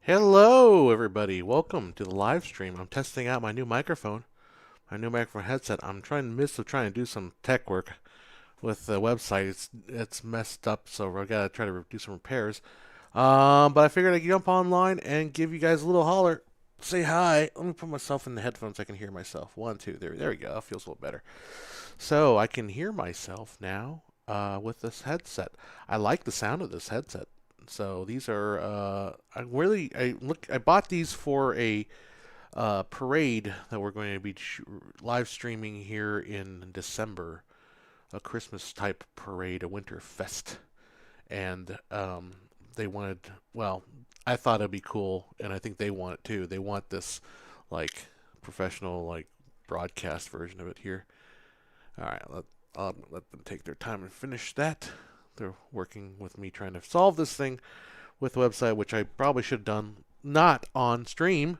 Hello, everybody. Welcome to the live stream. I'm testing out my new microphone headset. I'm trying in the midst of trying to do some tech work with the website. It's messed up, so we gotta try to do some repairs. But I figured I'd jump online and give you guys a little holler. Say hi. Let me put myself in the headphones so I can hear myself. One, two, there we go. That feels a little better. So I can hear myself now with this headset. I like the sound of this headset. So these are I bought these for a parade that we're going to be live streaming here in December, a Christmas type parade, a winter fest, and they wanted well, I thought it'd be cool, and I think they want it too. They want this like professional like broadcast version of it here. All right, I'll let them take their time and finish that. They're working with me trying to solve this thing with the website, which I probably should have done not on stream,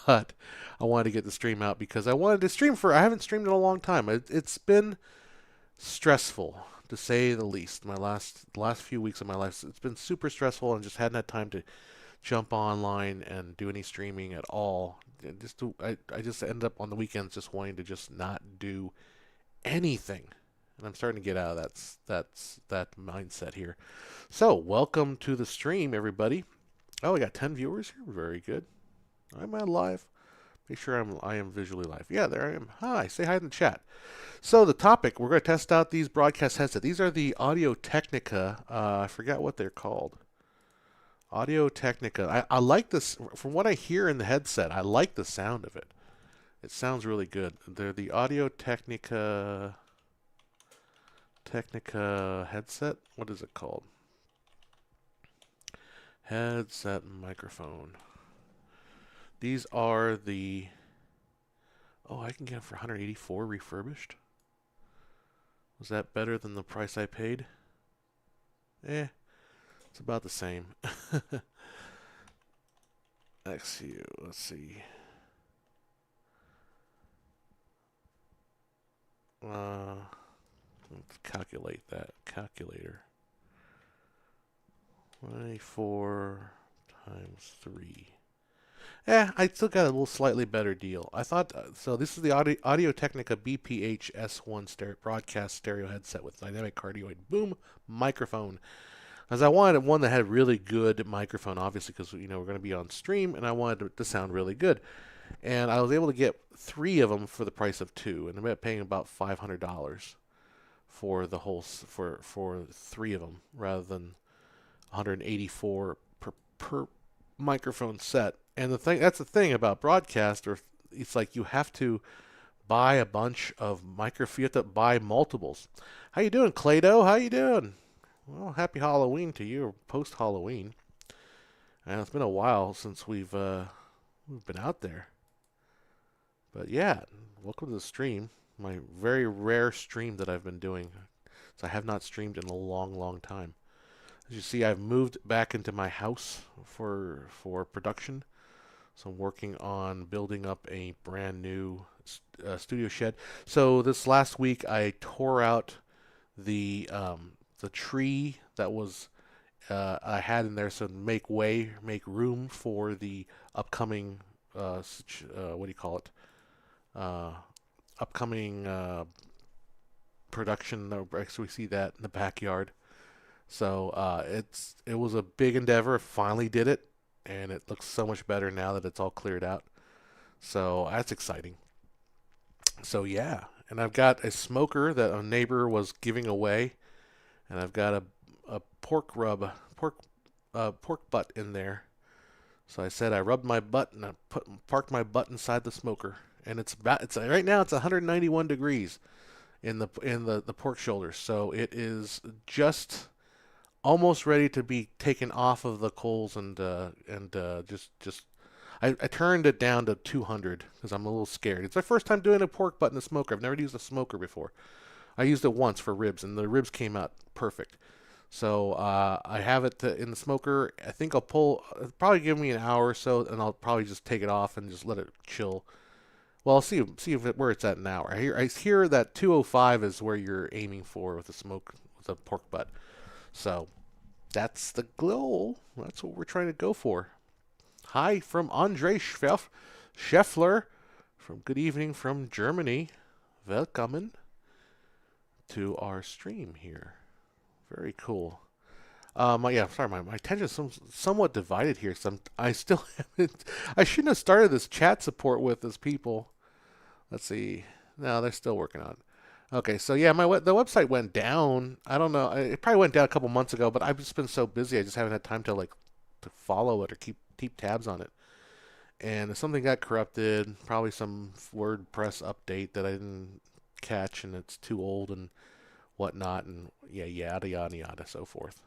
but I wanted to get the stream out because I wanted to stream I haven't streamed in a long time. It's been stressful to say the least. The last few weeks of my life, it's been super stressful and just hadn't had time to jump online and do any streaming at all. I just end up on the weekends just wanting to just not do anything. And I'm starting to get out of that mindset here. So, welcome to the stream, everybody. Oh, we got 10 viewers here. Very good. I'm on live. Make sure I am visually live. Yeah, there I am. Hi. Say hi in the chat. So the topic, we're going to test out these broadcast headsets. These are the Audio Technica. I forgot what they're called. Audio Technica. I like this. From what I hear in the headset, I like the sound of it. It sounds really good. They're the Audio Technica headset. What is it called? Headset microphone. These are the. Oh, I can get them for 184 refurbished. Was that better than the price I paid? It's about the same. Let's see. Let's calculate that. Calculator. 24 times 3. I still got a little slightly better deal. I thought so. This is the Audio Technica BPH S1 broadcast stereo headset with dynamic cardioid boom microphone. As I wanted one that had really good microphone, obviously, because we're going to be on stream, and I wanted it to sound really good. And I was able to get 3 of them for the price of 2, and I'm paying about $500 for the whole for 3 of them rather than 184 per microphone set. And that's the thing about broadcast, or it's like you have to buy a bunch of microphones. You have to buy multiples. How you doing, Clado? How you doing? Well, happy Halloween to you, or post Halloween. And it's been a while since we've been out there. But yeah, welcome to the stream. My very rare stream that I've been doing. So I have not streamed in a long, long time. As you see, I've moved back into my house for production. So I'm working on building up a brand new studio shed. So this last week I tore out the tree that was I had in there, so make room for the upcoming what do you call it? Uh, Upcoming production. Actually, we see that in the backyard. So it was a big endeavor. Finally did it, and it looks so much better now that it's all cleared out. So that's exciting. So yeah, and I've got a smoker that a neighbor was giving away, and I've got a pork butt in there. So I said I rubbed my butt and I parked my butt inside the smoker, and it's right now it's 191 degrees in the pork shoulder. So it is just almost ready to be taken off of the coals and I turned it down to 200 because I'm a little scared. It's my first time doing a pork butt in a smoker. I've never used a smoker before. I used it once for ribs, and the ribs came out perfect. So I have it in the smoker. I think it'll probably give me an hour or so, and I'll probably just take it off and just let it chill. Well, I'll see where it's at an hour. I hear that 205 is where you're aiming for with with a pork butt. So that's the goal. That's what we're trying to go for. Hi from Andre Scheffler from Good Evening from Germany. Welcome to our stream here. Very cool. Yeah, sorry, my attention is somewhat divided here. I still haven't. I shouldn't have started this chat support with these people. Let's see. No, they're still working on it. Okay, so yeah, the website went down. I don't know. It probably went down a couple months ago, but I've just been so busy. I just haven't had time to follow it or keep tabs on it. And something got corrupted. Probably some WordPress update that I didn't catch, and it's too old and whatnot, and yeah, yada yada yada, so forth.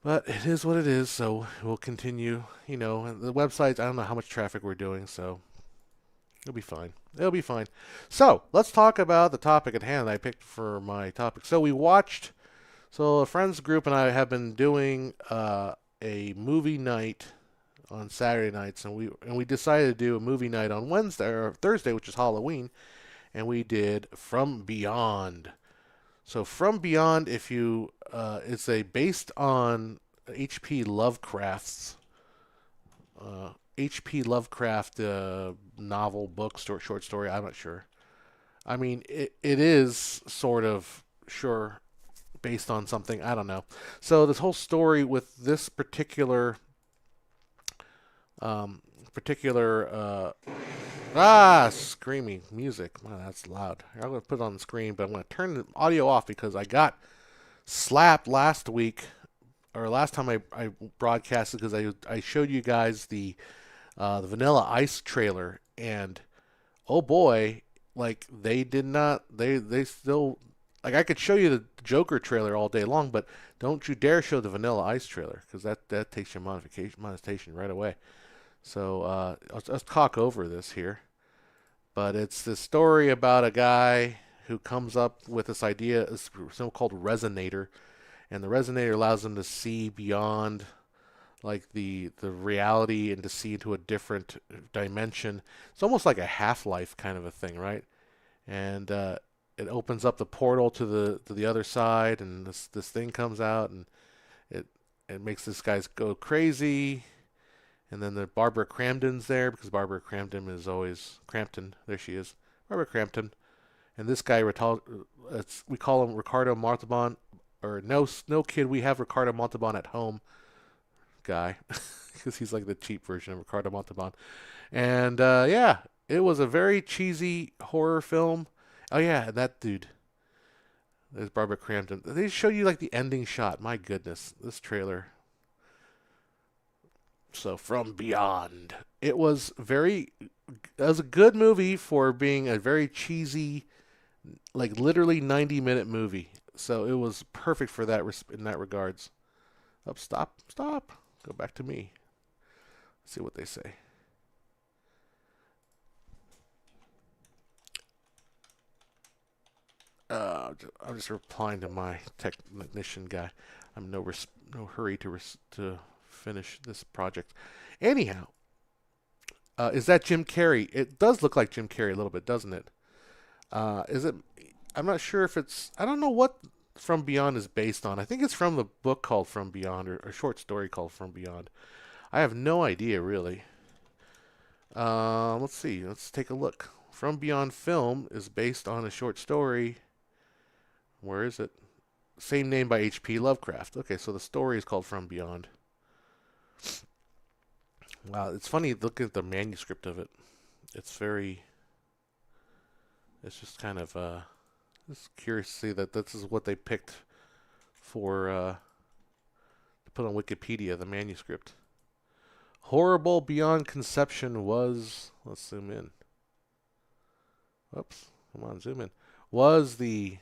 But it is what it is, so we'll continue. And the websites, I don't know how much traffic we're doing, so it'll be fine. It'll be fine. So let's talk about the topic at hand that I picked for my topic. So a friends group and I have been doing a movie night on Saturday nights, and we decided to do a movie night on Wednesday or Thursday, which is Halloween, and we did From Beyond. So From Beyond, if you it's a based on H.P. Lovecraft's H.P. Lovecraft novel, book, short story. I'm not sure. I mean, it is sort of sure based on something. I don't know. So this whole story with this um, particular screaming music. Wow, that's loud. I'm going to put it on the screen, but I'm going to turn the audio off because I got slapped last week, or last time I broadcasted, because I showed you guys the Vanilla Ice trailer, and oh boy, like they did not, they still, like I could show you the Joker trailer all day long, but don't you dare show the Vanilla Ice trailer, because that takes your monetization right away. So let's talk over this here. But it's this story about a guy who comes up with this idea, a so-called resonator, and the resonator allows him to see beyond like the reality and to see into a different dimension. It's almost like a Half-Life kind of a thing, right? And it opens up the portal to the other side, and this thing comes out, and it it makes this guy go crazy. And then the Barbara Crampton's there because Barbara Crampton is always Crampton. There she is, Barbara Crampton. And this guy, we call him Ricardo Montalban, or no kid, we have Ricardo Montalban at home guy, because he's like the cheap version of Ricardo Montalban. And yeah, it was a very cheesy horror film. Oh yeah, that dude. There's Barbara Crampton. They show you like the ending shot. My goodness, this trailer. So From Beyond, it was a good movie for being a very cheesy, like literally 90-minute movie. So it was perfect for that in that regards. Oh, stop. Go back to me. Let's see what they say. I'm just replying to my technician guy. I'm no hurry to finish this project. Anyhow, is that Jim Carrey? It does look like Jim Carrey a little bit, doesn't it? Is it? I'm not sure if it's. I don't know what From Beyond is based on. I think it's from the book called From Beyond, or a short story called From Beyond. I have no idea really. Let's see. Let's take a look. From Beyond film is based on a short story. Where is it? Same name by H.P. Lovecraft. Okay, so the story is called From Beyond. Wow, it's funny looking at the manuscript of it. It's very. It's just kind of just curious to see that this is what they picked for to put on Wikipedia, the manuscript. Horrible beyond conception was. Let's zoom in. Whoops, come on, zoom in. Was the.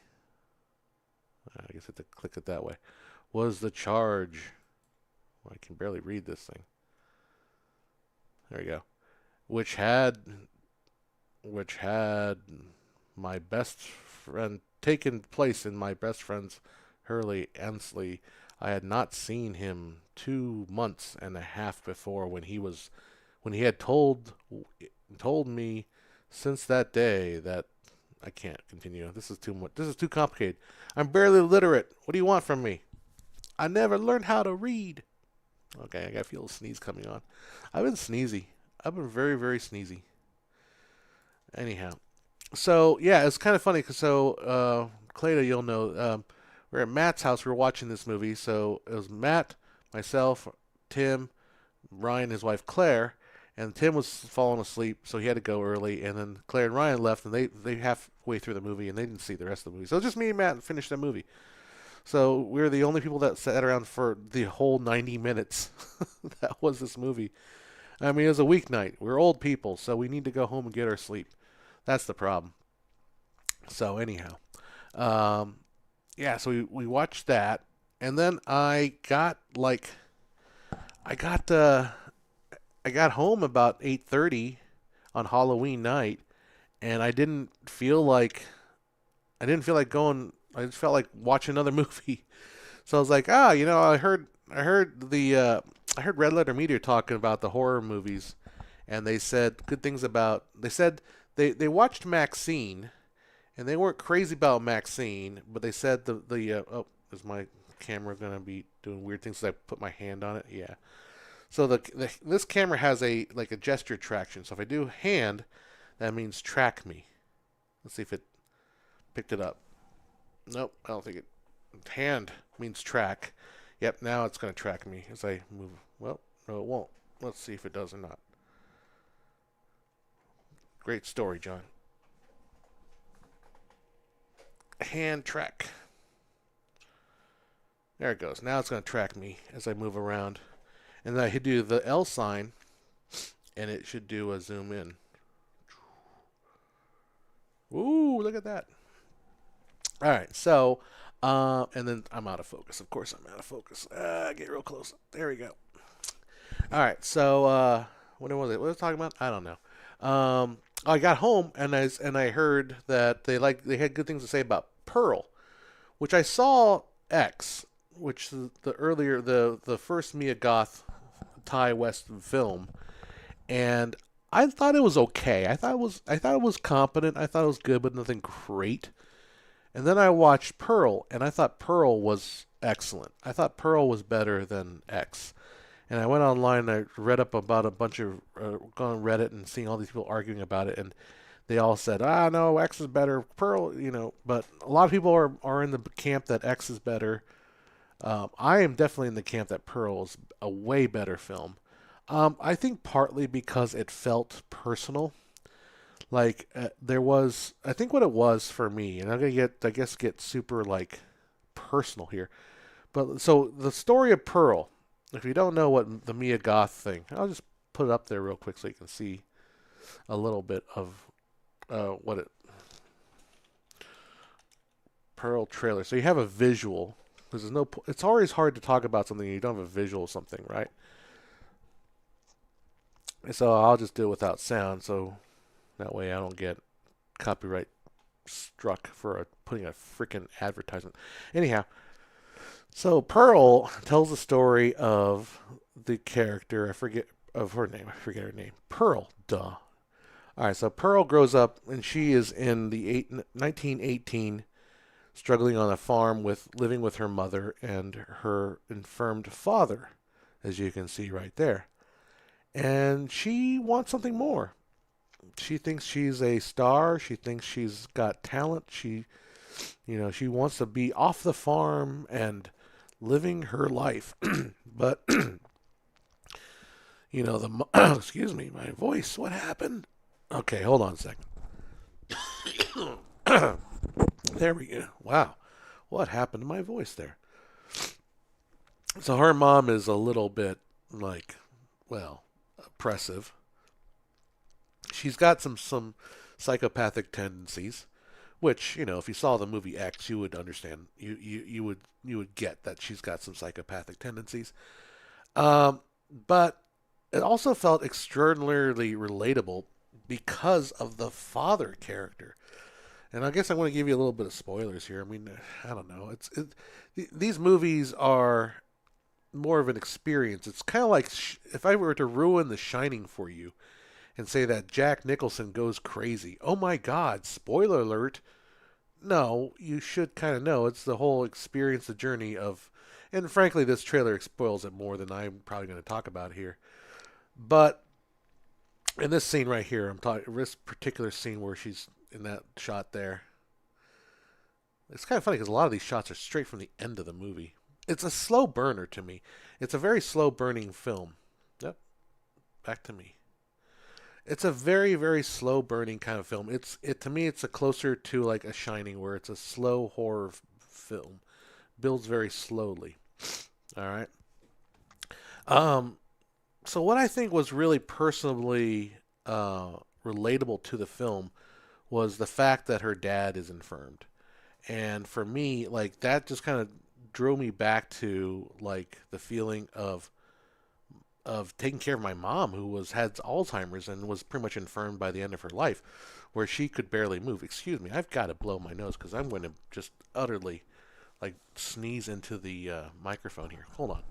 I guess I have to click it that way. Was the charge. Well, I can barely read this thing. There you go. Which had my best friend taken place in my best friend's Hurley Ensley. I had not seen him 2 months and a half before when he had told me since that day that I can't continue. This is too much. This is too complicated. I'm barely literate. What do you want from me? I never learned how to read. Okay, I got to feel a sneeze coming on. I've been sneezy. I've been very, very sneezy. Anyhow, so yeah, it's kind of funny because Cleta, you'll know, we're at Matt's house. We were watching this movie. So it was Matt, myself, Tim, Ryan, his wife Claire, and Tim was falling asleep, so he had to go early. And then Claire and Ryan left, and they halfway through the movie, and they didn't see the rest of the movie. So it was just me and Matt finished the movie. So we were the only people that sat around for the whole 90 minutes that was this movie. I mean, it was a weeknight. We're old people, so we need to go home and get our sleep. That's the problem. So anyhow, um, yeah. So we watched that, and then I got I got home about 8:30 on Halloween night, and I didn't feel like going. I just felt like watching another movie. So I was like, I heard I heard Red Letter Media talking about the horror movies, and they said good things about. They said they watched Maxine, and they weren't crazy about Maxine, but they said oh, is my camera gonna be doing weird things? As I put my hand on it, yeah. So this camera has a gesture traction. So if I do hand, that means track me. Let's see if it picked it up. Nope, I don't think it. Hand means track. Yep, now it's going to track me as I move. Well, no, it won't. Let's see if it does or not. Great story, John. Hand track. There it goes. Now it's going to track me as I move around. And then I hit do the L sign, and it should do a zoom in. Ooh, look at that. All right, so, and then I'm out of focus. Of course, I'm out of focus. Get real close. There we go. All right, so what was it? What was I talking about? I don't know. I got home and I heard that they had good things to say about Pearl, which I saw X, which the earlier the first Mia Goth Ty West film, and I thought it was okay. I thought it was competent. I thought it was good, but nothing great. And then I watched Pearl, and I thought Pearl was excellent. I thought Pearl was better than X. And I went online and I read up about a bunch of, gone on Reddit and seeing all these people arguing about it, and they all said, no, X is better. Pearl, but a lot of people are in the camp that X is better. I am definitely in the camp that Pearl is a way better film. I think partly because it felt personal. Like there was, I think what it was for me, and I'm gonna get super like personal here. But so the story of Pearl, if you don't know what the Mia Goth thing, I'll just put it up there real quick so you can see a little bit of what it Pearl trailer. So you have a visual because there's no. It's always hard to talk about something you don't have a visual of something, right? So I'll just do it without sound, so that way I don't get copyright struck for putting a freaking advertisement. Anyhow, so Pearl tells the story of the character. I forget of her name. I forget her name. Pearl. Duh. All right. So Pearl grows up, and she is in the 1918, struggling on a farm living with her mother and her infirmed father, as you can see right there. And she wants something more. She thinks she's a star. She thinks she's got talent. She wants to be off the farm and living her life. But, excuse me, my voice. What happened? Okay, hold on a second. There we go. Wow. What happened to my voice there? So her mom is a little bit oppressive. She's got some psychopathic tendencies, which if you saw the movie X, you would understand. You would get that she's got some psychopathic tendencies. But it also felt extraordinarily relatable because of the father character. And I guess I want to give you a little bit of spoilers here. I mean, I don't know. These movies are more of an experience. It's kind of like if I were to ruin The Shining for you and say that Jack Nicholson goes crazy. Oh my God, spoiler alert. No, you should kind of know. It's the whole experience, the journey of, And frankly, this trailer spoils it more than I'm probably going to talk about here. But in this scene right here, I'm talking this particular scene where she's in that shot there. It's kind of funny because a lot of these shots are straight from the end of the movie. It's a slow burner to me. It's a very slow burning film. Yep, back to me. It's a very very slow burning kind of film. It to me it's a closer to like a Shining where it's a slow horror film. Builds very slowly. All right. Um so what I think was really personally relatable to the film was the fact that her dad is infirmed. And for me, like that just kind of drew me back to like the feeling of taking care of my mom who was had Alzheimer's and was pretty much infirmed by the end of her life where she could barely move. Excuse me, I've got to blow my nose cuz I'm going to just utterly like sneeze into the microphone here. Hold on.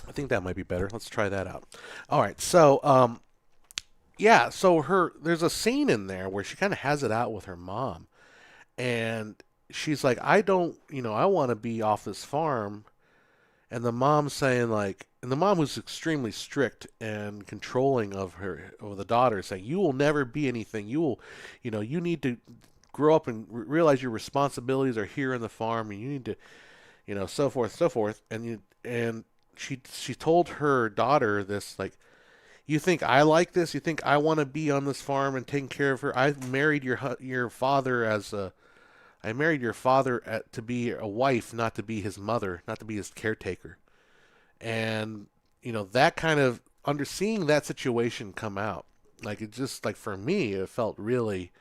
I think that might be better. Let's try that out. All right. So, yeah, so her there's a scene in there where she kind of has it out with her mom and she's like, "I don't, I want to be off this farm." And the mom's saying like and the mom who's extremely strict and controlling of the daughter saying, "You will never be anything. You will, you need to grow up and realize your responsibilities are here in the farm and you need to, so forth, so forth." And she told her daughter this like, "You think I like this? You think I want to be on this farm and taking care of her? I married your father as a I married your father to be a wife, not to be his mother, not to be his caretaker." And that kind of under seeing that situation come out, like it just like for me, it felt really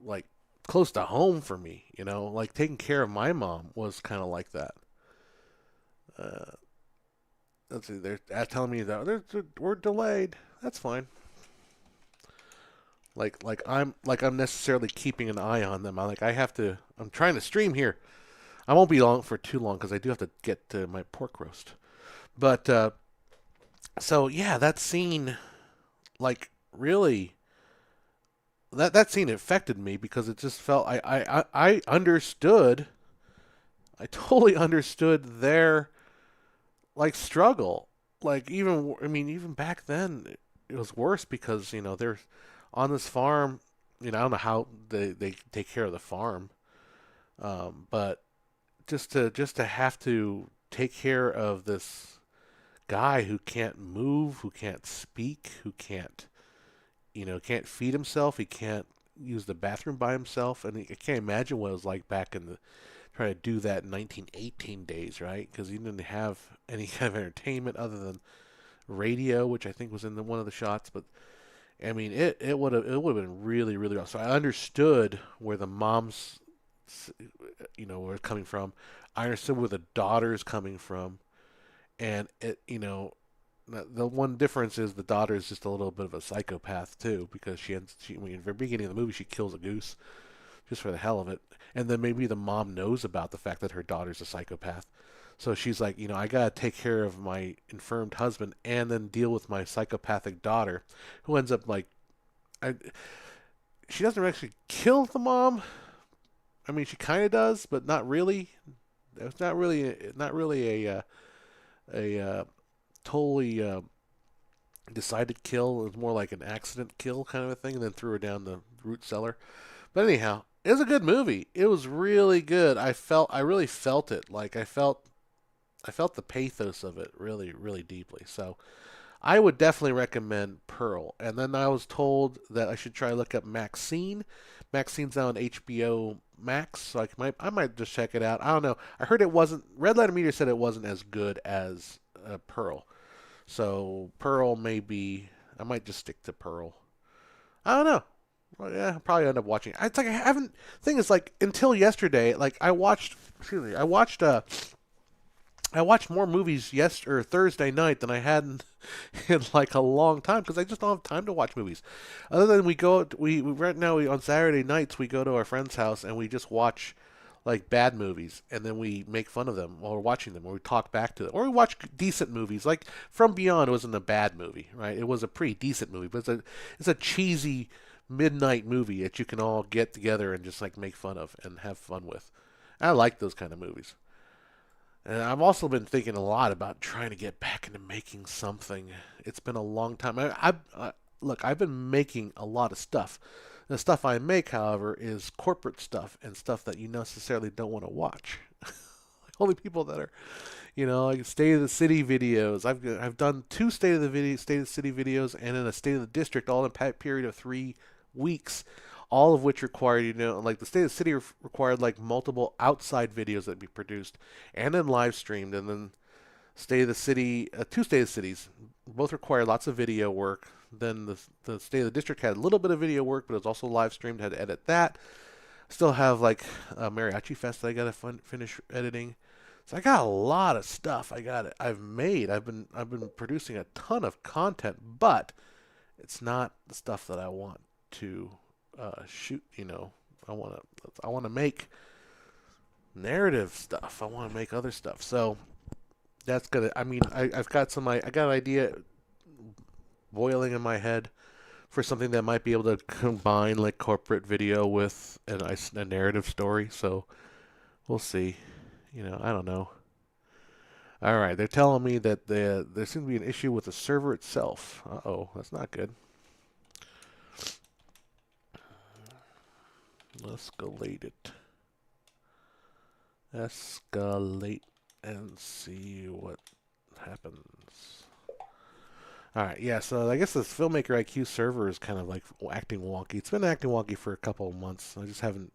like close to home for me. Like taking care of my mom was kind of like that. Uh, let's see, they're telling me that we're delayed. That's fine. Like I'm necessarily keeping an eye on them. I have to. I'm trying to stream here. I won't be long for too long because I do have to get to my pork roast. But so yeah, that scene, like really, that scene affected me because it just felt I understood. I totally understood their like struggle. Like even back then it was worse because they're on this farm. I don't know how they take care of the farm, but just to have to take care of this guy who can't move, who can't speak, who can't feed himself, he can't use the bathroom by himself, and I can't imagine what it was like back in the trying to do that in 1918 days, right? Because you didn't have any kind of entertainment other than radio, which I think was in one of the shots, but I mean, it would have been really really rough. So I understood where the moms, were coming from. I understood where the daughter's coming from, and the one difference is the daughter is just a little bit of a psychopath too, because I mean, at the beginning of the movie she kills a goose just for the hell of it, and then maybe the mom knows about the fact that her daughter's a psychopath. So she's like, I gotta take care of my infirmed husband and then deal with my psychopathic daughter, who ends up like, I, she doesn't actually kill the mom. I mean, she kind of does, but not really. It's not really a totally decided kill. It was more like an accident kill kind of a thing, and then threw her down the root cellar. But anyhow, it was a good movie. It was really good. I really felt it. Like I felt the pathos of it really, really deeply. So I would definitely recommend Pearl. And then I was told that I should try to look up Maxine. Maxine's now on HBO Max, so I might just check it out. I don't know. I heard it wasn't. Red Letter Media said it wasn't as good as Pearl. So Pearl may be. I might just stick to Pearl. I don't know. Well, yeah, I'll probably end up watching it. It's like I haven't. Thing is, like until yesterday, like I watched. Excuse me. I watched more movies or Thursday night than I had in like a long time because I just don't have time to watch movies. Other than we right now on Saturday nights we go to our friend's house and we just watch like bad movies and then we make fun of them while we're watching them or we talk back to them or we watch decent movies like From Beyond wasn't a bad movie, right? It was a pretty decent movie, but it's a cheesy midnight movie that you can all get together and just like make fun of and have fun with. I like those kind of movies. And I've also been thinking a lot about trying to get back into making something. It's been a long time. Look, I've been making a lot of stuff. The stuff I make, however, is corporate stuff and stuff that you necessarily don't want to watch. Only people that are, like State of the City videos. I've done two State of the City videos and then a State of the District, all in a period of 3 weeks, all of which required, like the State of the City required like multiple outside videos that be produced and then live streamed, and then State of the City, two State of the Cities, both required lots of video work. Then the State of the District had a little bit of video work, but it was also live streamed. Had to edit that. Still have like a Mariachi Fest that I got to finish editing. So I got a lot of stuff. I've made. I've been producing a ton of content, but it's not the stuff that I want to shoot. I want to make narrative stuff. I want to make other stuff. So that's gonna. I mean, I've got I got an idea boiling in my head for something that might be able to combine like corporate video with a narrative story. So we'll see. I don't know. All right, they're telling me that there seems to be an issue with the server itself. Uh-oh, that's not good. Escalate it. Escalate and see what happens. All right, yeah, so I guess this Filmmaker IQ server is kind of like acting wonky. It's been acting wonky for a couple of months. I just haven't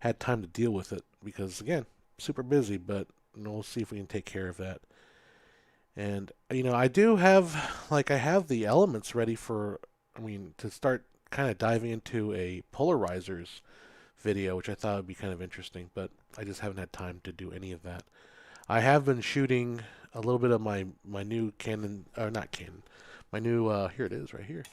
had time to deal with it because, again, super busy, but we'll see if we can take care of that. And, I do have, I have the elements ready for, to start kind of diving into a polarizers video, which I thought would be kind of interesting, but I just haven't had time to do any of that. I have been shooting a little bit of my new Canon, or not Canon, my new, here it is right here,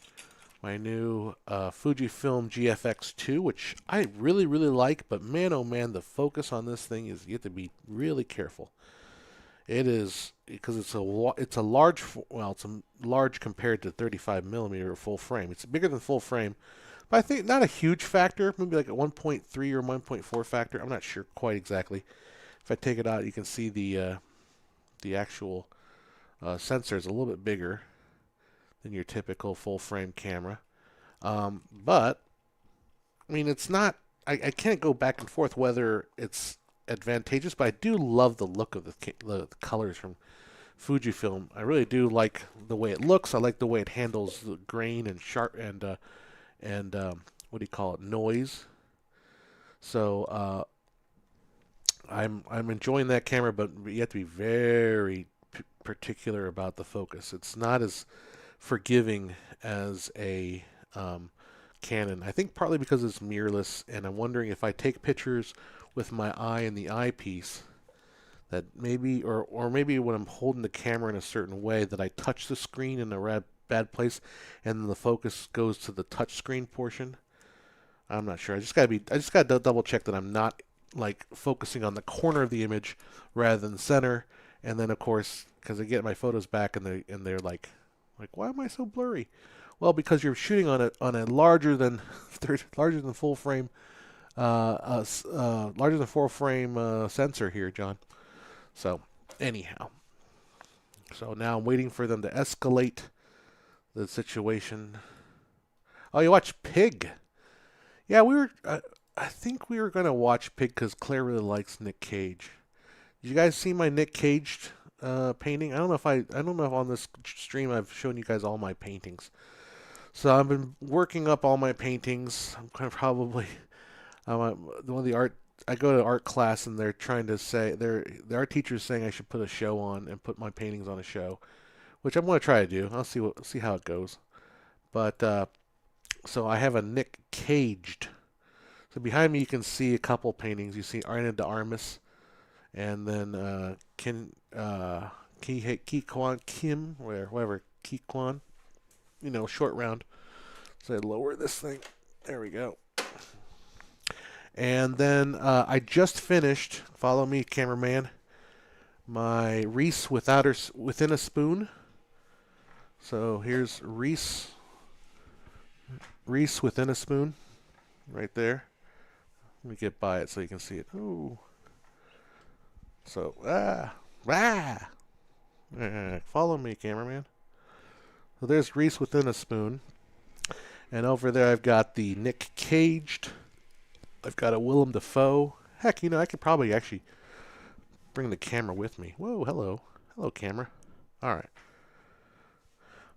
my new Fujifilm GFX2, which I really, really like, but man, oh man, the focus on this thing is, you have to be really careful. It is, because it's a large, well, it's a large compared to 35 millimeter full frame. It's bigger than full frame, but I think not a huge factor, maybe like a 1.3 or 1.4 factor. I'm not sure quite exactly. If I take it out, you can see the actual sensor is a little bit bigger than your typical full frame camera. But it's not. I can't go back and forth whether it's advantageous, but I do love the look of the colors from Fujifilm. I really do like the way it looks. I like the way it handles the grain and sharp and what do you call it, noise. So I'm enjoying that camera, but you have to be very particular about the focus. It's not as forgiving as a Canon. I think partly because it's mirrorless, and I'm wondering if I take pictures with my eye in the eyepiece, that maybe, or maybe when I'm holding the camera in a certain way, that I touch the screen in a bad place, and then the focus goes to the touch screen portion. I'm not sure. I just gotta double check that I'm not like focusing on the corner of the image rather than center. And then of course, because I get my photos back and they're like why am I so blurry? Well, because you're shooting on a larger than full frame larger than full frame sensor here, John. So anyhow, so now I'm waiting for them to escalate the situation. Oh, you watch Pig? Yeah, we were. I think we were gonna watch Pig because Claire really likes Nick Cage. Did you guys see my Nick Cage painting? I don't know if on this stream I've shown you guys all my paintings. So I've been working up all my paintings. I'm kind of probably one of the art. I go to art class and they're trying to say the art teacher is saying I should put a show on and put my paintings on a show, which I'm going to try to do. I'll see how it goes. But so I have a Nick Caged. So behind me you can see a couple paintings. You see Arna de Armas, and then Ki Kwan Kim, whatever, Ki Kwan, short round. So I lower this thing. There we go. And then I just finished, follow me, cameraman, my Reese within a spoon. So here's Reese Reese within a spoon right there. Let me get by it so you can see it. Ooh. So, follow me, cameraman. So there's Reese within a spoon. And over there I've got the Nick Caged. I've got a Willem Dafoe. Heck, I could probably actually bring the camera with me. Whoa, hello. Hello, camera. All right.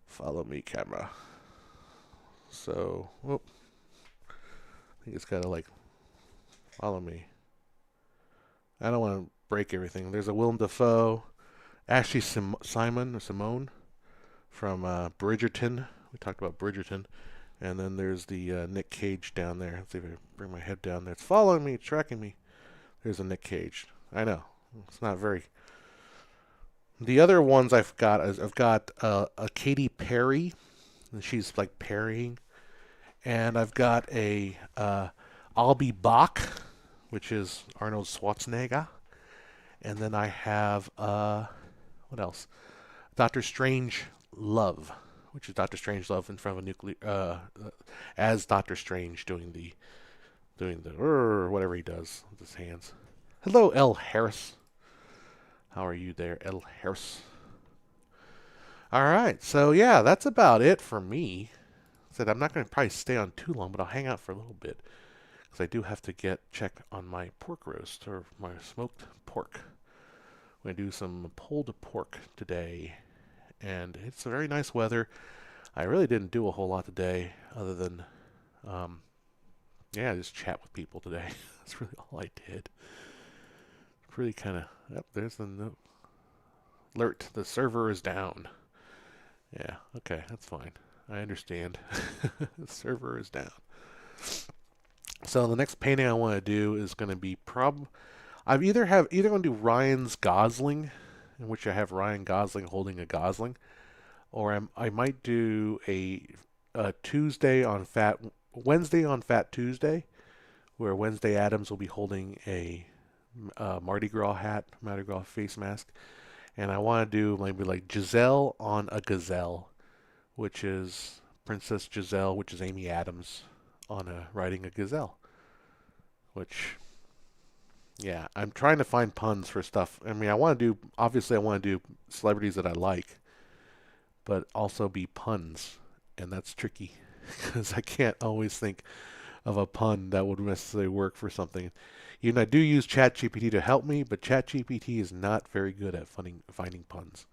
Follow me, camera. So, whoop. I think it's got to, like, follow me. I don't want to break everything. There's a Willem Dafoe. Ashley Simone from Bridgerton. We talked about Bridgerton. And then there's the Nick Cage down there. Let's see if I bring my head down there. It's following me, tracking me. There's a Nick Cage. I know. It's not very... The other ones I've got is I've got a Katy Perry. And she's like parrying. And I've got a Albie Bach, which is Arnold Schwarzenegger. And then I have, what else? Doctor Strange Love, which is Doctor Strange Love in front of a nuclear, as Doctor Strange doing the whatever he does with his hands. Hello, L. Harris. How are you there, L. Harris? All right, so yeah, that's about it for me. Said I'm not going to probably stay on too long, but I'll hang out for a little bit because I do have to check on my pork roast or my smoked pork. I'm going to do some pulled pork today, and it's a very nice weather. I really didn't do a whole lot today other than, just chat with people today. That's really all I did. Pretty kind of, yep, there's the note. Alert, the server is down. Yeah, okay, that's fine. I understand. The server is down. So the next painting I want to do is going to be I'm either going to do Ryan's Gosling, in which I have Ryan Gosling holding a Gosling, or I might do a Wednesday on Fat Tuesday, where Wednesday Addams will be holding a Mardi Gras face mask, and I want to do maybe like Giselle on a gazelle, which is Princess Giselle, which is Amy Adams riding a gazelle. Which, yeah, I'm trying to find puns for stuff. I mean, I want to do celebrities that I like, but also be puns, and that's tricky because I can't always think of a pun that would necessarily work for something. I do use ChatGPT to help me, but ChatGPT is not very good at finding puns.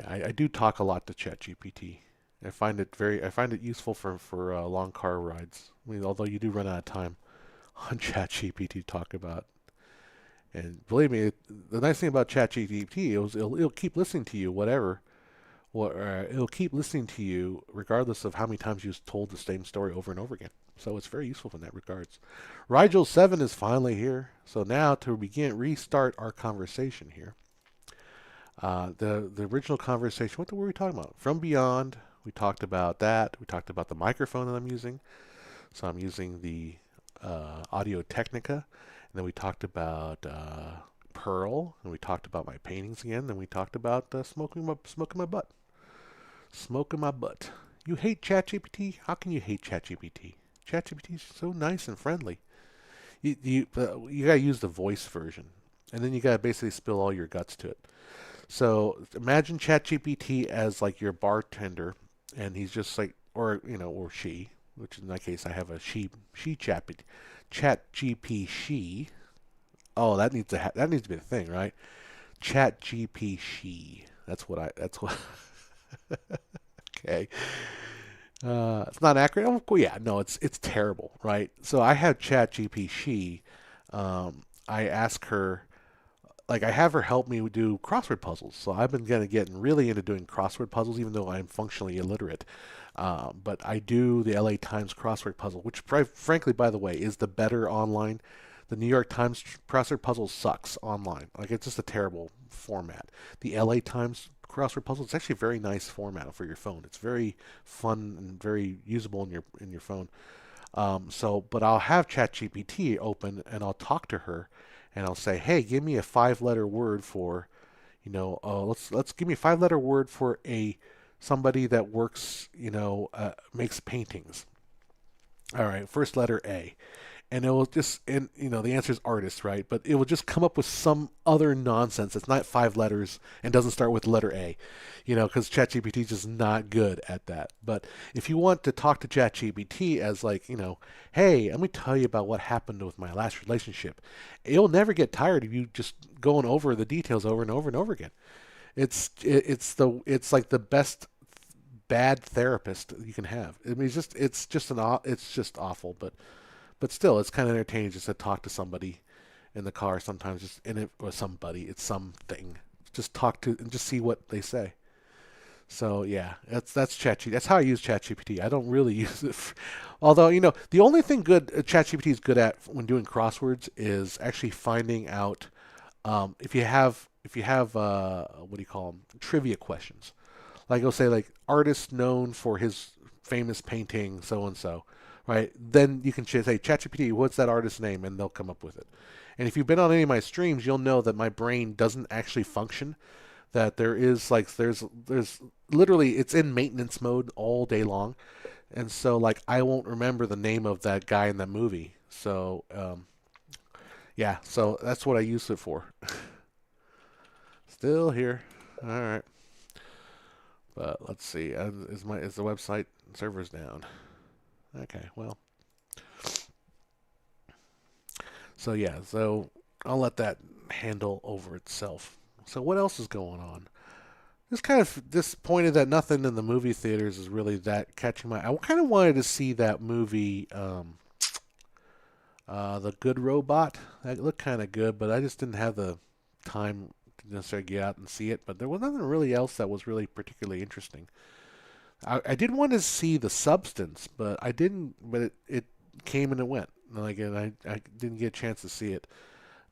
Yeah, I do talk a lot to ChatGPT. I find it useful for long car rides. I mean, although you do run out of time on ChatGPT to talk about. And believe me, the nice thing about ChatGPT is it'll keep listening to you, it'll keep listening to you regardless of how many times you've told the same story over and over again. So it's very useful in that regards. Rigel 7 is finally here. So now to restart our conversation here. The original conversation, what were we talking about? From Beyond, we talked about that. We talked about the microphone that I'm using. So I'm using the Audio Technica. And then we talked about Pearl. And we talked about my paintings again. Then we talked about smoking my butt. Smoking my butt. You hate ChatGPT? How can you hate ChatGPT? ChatGPT is so nice and friendly. You gotta use the voice version, and then you gotta basically spill all your guts to it. So imagine ChatGPT as like your bartender, and he's just like, or she, which in my case I have a she ChatGPT she. Oh, that needs to be a thing, right? ChatGPT she. That's what. Okay. It's not accurate. Oh, cool. Yeah, no, it's terrible, right? So I have ChatGPT she. I ask her, like, I have her help me do crossword puzzles. So I've been getting really into doing crossword puzzles, even though I'm functionally illiterate. But I do the LA Times crossword puzzle, which frankly, by the way, is the better online. The New York Times crossword puzzle sucks online. Like, it's just a terrible format. The LA Times crossword puzzle, it's actually a very nice format for your phone. It's very fun and very usable in your phone. But I'll have ChatGPT open and I'll talk to her and I'll say, hey, give me a 5-letter word for, let's give me a 5-letter word for a somebody that works, makes paintings. All right, first letter A, and it will just, and the answer is artist, right? But it will just come up with some other nonsense. It's not 5 letters and doesn't start with letter A, because ChatGPT is just not good at that. But if you want to talk to ChatGPT as like, hey, let me tell you about what happened with my last relationship, it'll never get tired of you just going over the details over and over and over again. It's like the best bad therapist you can have. I mean, it's just awful, but still, it's kind of entertaining just to talk to somebody in the car sometimes, just in it or somebody, it's something. Just talk to and just see what they say. So yeah, that's ChatGPT. That's how I use ChatGPT. I don't really use it, although the only thing good ChatGPT is good at when doing crosswords is actually finding out if you have what do you call them, trivia questions. Like it'll say like artist known for his famous painting so and so, right? Then you can say ChatGPT, what's that artist's name, and they'll come up with it. And if you've been on any of my streams, you'll know that my brain doesn't actually function. That there's literally it's in maintenance mode all day long, and so like I won't remember the name of that guy in that movie. So yeah, so that's what I use it for. Still here. All right. But let's see. Is the website servers down? Okay, well. So yeah, so I'll let that handle over itself. So what else is going on? Just kind of disappointed that nothing in the movie theaters is really that catching my. I kind of wanted to see that movie, The Good Robot. That looked kind of good, but I just didn't have the time to necessarily get out and see it. But there was nothing really else that was really particularly interesting. I did want to see The Substance, but I didn't. But it came and it went. Like, and I didn't get a chance to see it.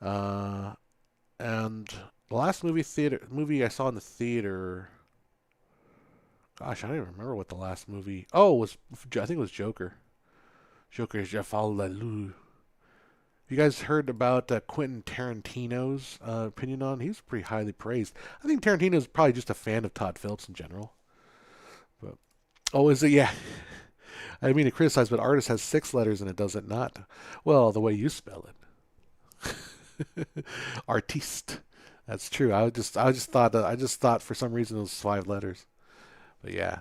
Uh, and the last movie I saw in the theater. Gosh, I don't even remember what the last movie. Oh, I think it was Joker. Joker Jafal Lalu. You guys heard about Quentin Tarantino's opinion on? He's pretty highly praised. I think Tarantino's probably just a fan of Todd Phillips in general. But oh, is it? Yeah. I didn't mean to criticize, but artist has 6 letters and it does it not. Well, the way you spell it, artiste. That's true. I just thought for some reason it was 5 letters. But yeah,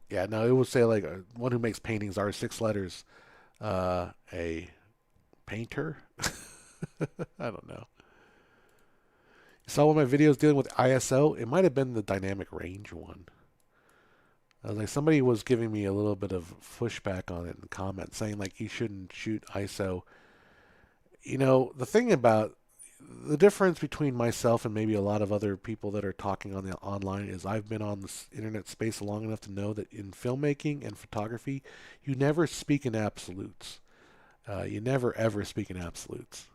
yeah. No, it would say like one who makes paintings are 6 letters. A painter. I don't know. You saw one of my videos dealing with ISO. It might have been the dynamic range one. I was like, somebody was giving me a little bit of pushback on it in the comments, saying like you shouldn't shoot ISO. The thing about the difference between myself and maybe a lot of other people that are talking on the online is I've been on this internet space long enough to know that in filmmaking and photography, you never speak in absolutes. You never ever speak in absolutes,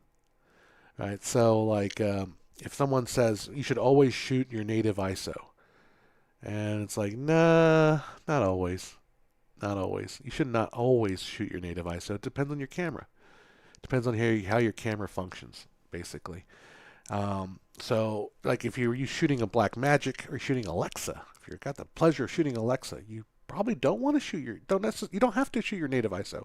right? So like, if someone says you should always shoot your native ISO, and it's like, nah, not always. Not always. You should not always shoot your native ISO. It depends on your camera. It depends on how your camera functions, basically. So, like, if you're shooting a Blackmagic or shooting Alexa, if you've got the pleasure of shooting Alexa, you probably don't want to shoot you don't have to shoot your native ISO.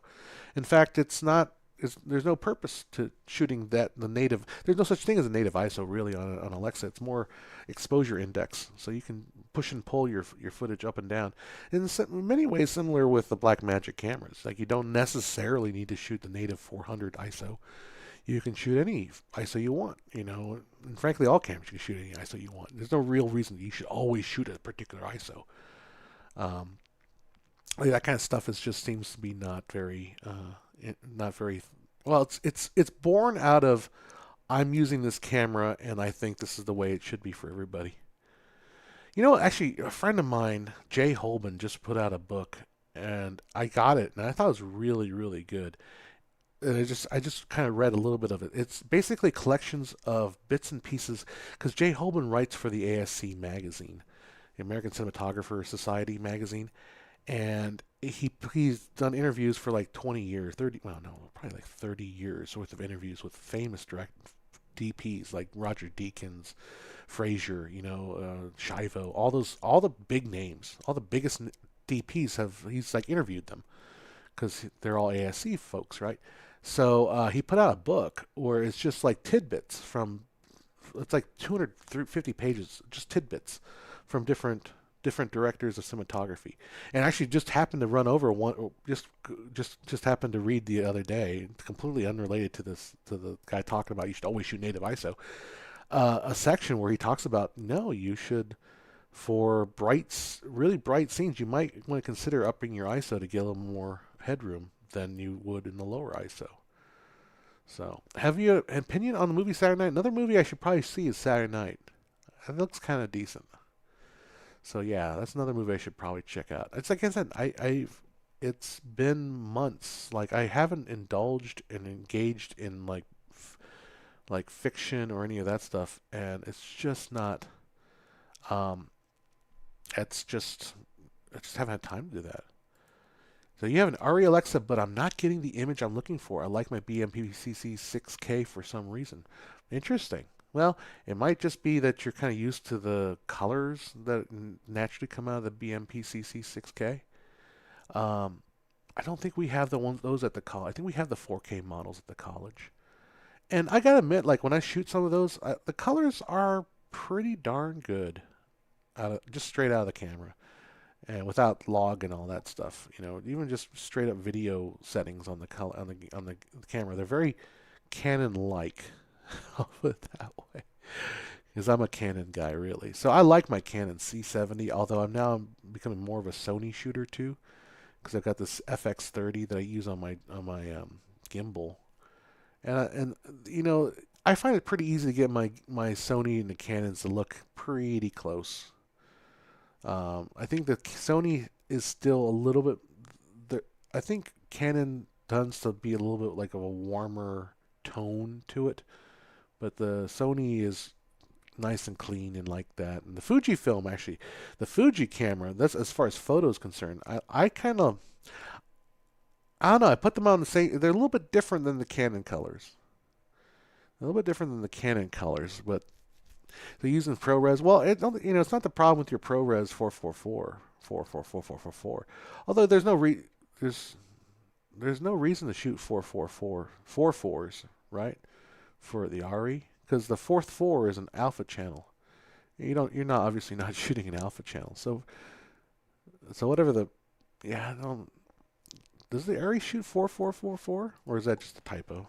In fact, there's no purpose to shooting the native. There's no such thing as a native ISO really on Alexa. It's more exposure index, so you can push and pull your footage up and down. In many ways, similar with the Blackmagic cameras. Like you don't necessarily need to shoot the native 400 ISO. You can shoot any ISO you want. And frankly, all cameras you can shoot any ISO you want. There's no real reason you should always shoot a particular ISO. That kind of stuff just seems to be not very well. It's born out of I'm using this camera and I think this is the way it should be for everybody. Actually, a friend of mine, Jay Holman, just put out a book, and I got it, and I thought it was really, really good. And I just kind of read a little bit of it. It's basically collections of bits and pieces, because Jay Holman writes for the ASC magazine, the American Cinematographer Society magazine, and he's done interviews for like 20 years, 30, well, no, probably like 30 years worth of interviews with famous DPs like Roger Deakins, Frazier, Shivo, all the big names, all the biggest DPs he's like interviewed them because they're all ASC folks, right? So he put out a book where it's just like tidbits from it's like 250 pages, just tidbits from different directors of cinematography, and actually just happened to run over one, just happened to read the other day, completely unrelated to the guy talking about you should always shoot native ISO, a section where he talks about no, you should for really bright scenes, you might want to consider upping your ISO to get a little more headroom than you would in the lower ISO. So, have you an opinion on the movie Saturday Night? Another movie I should probably see is Saturday Night. It looks kind of decent. So yeah, that's another movie I should probably check out. It's like I said, it's been months. Like I haven't indulged and engaged in like fiction or any of that stuff, and it's just not. Um, it's just I just haven't had time to do that. So you have an ARRI Alexa, but I'm not getting the image I'm looking for. I like my BMPCC 6K for some reason. Interesting. Well, it might just be that you're kind of used to the colors that naturally come out of the BMPCC 6K. I don't think we have those at the college. I think we have the 4K models at the college. And I gotta admit, like when I shoot some of those, the colors are pretty darn good, just straight out of the camera and without log and all that stuff. Even just straight up video settings on the color on the camera, they're very Canon-like. I'll put it that way, because I'm a Canon guy really. So I like my Canon C70, although I'm becoming more of a Sony shooter too, because I've got this FX30 that I use on my gimbal, and I find it pretty easy to get my Sony and the Canons to look pretty close. I think the Sony is still a little bit. I think Canon tends to be a little bit like of a warmer tone to it, but the Sony is nice and clean and like that. And the Fujifilm, actually, the Fuji camera, that's as far as photos concerned. I kind of, I don't know. I put them on the same. They're a little bit different than the Canon colors. A little bit different than the Canon colors, but they're using ProRes. Well, it's not the problem with your ProRes 444, 444. Although there's there's no reason to shoot 444 4.4s, right? For the ARRI, because the fourth 4 is an alpha channel. You're not obviously not shooting an alpha channel. So whatever I don't. Does the ARRI shoot 4444, or is that just a typo?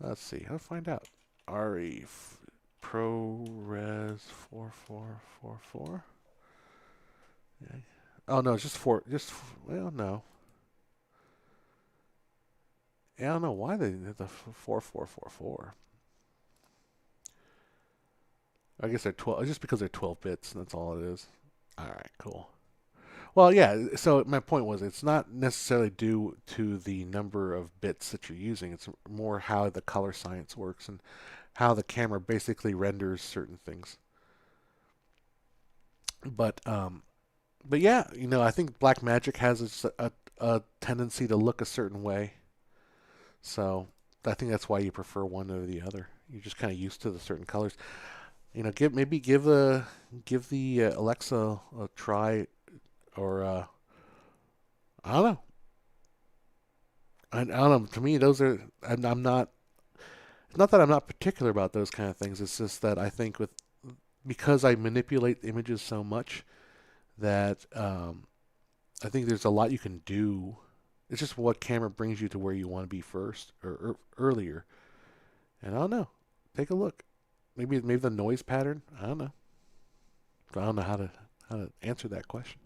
Let's see. I'll find out. ARRI ProRes 4444. Yeah. Oh no, it's just four. Well, no. Yeah, I don't know why they did the 4444. I guess they're 12. Just because they're 12 bits, and that's all it is. All right, cool. Well, yeah. So my point was, it's not necessarily due to the number of bits that you're using. It's more how the color science works and how the camera basically renders certain things. But yeah, I think Blackmagic has a tendency to look a certain way. So I think that's why you prefer one over the other. You're just kind of used to the certain colors. Give the Alexa a try, or I don't know. I don't know. To me, those are. I'm not. It's not that I'm not particular about those kind of things. It's just that I think because I manipulate images so much that I think there's a lot you can do. It's just what camera brings you to where you want to be first or earlier. And I don't know. Take a look. Maybe the noise pattern. I don't know. I don't know how to answer that question.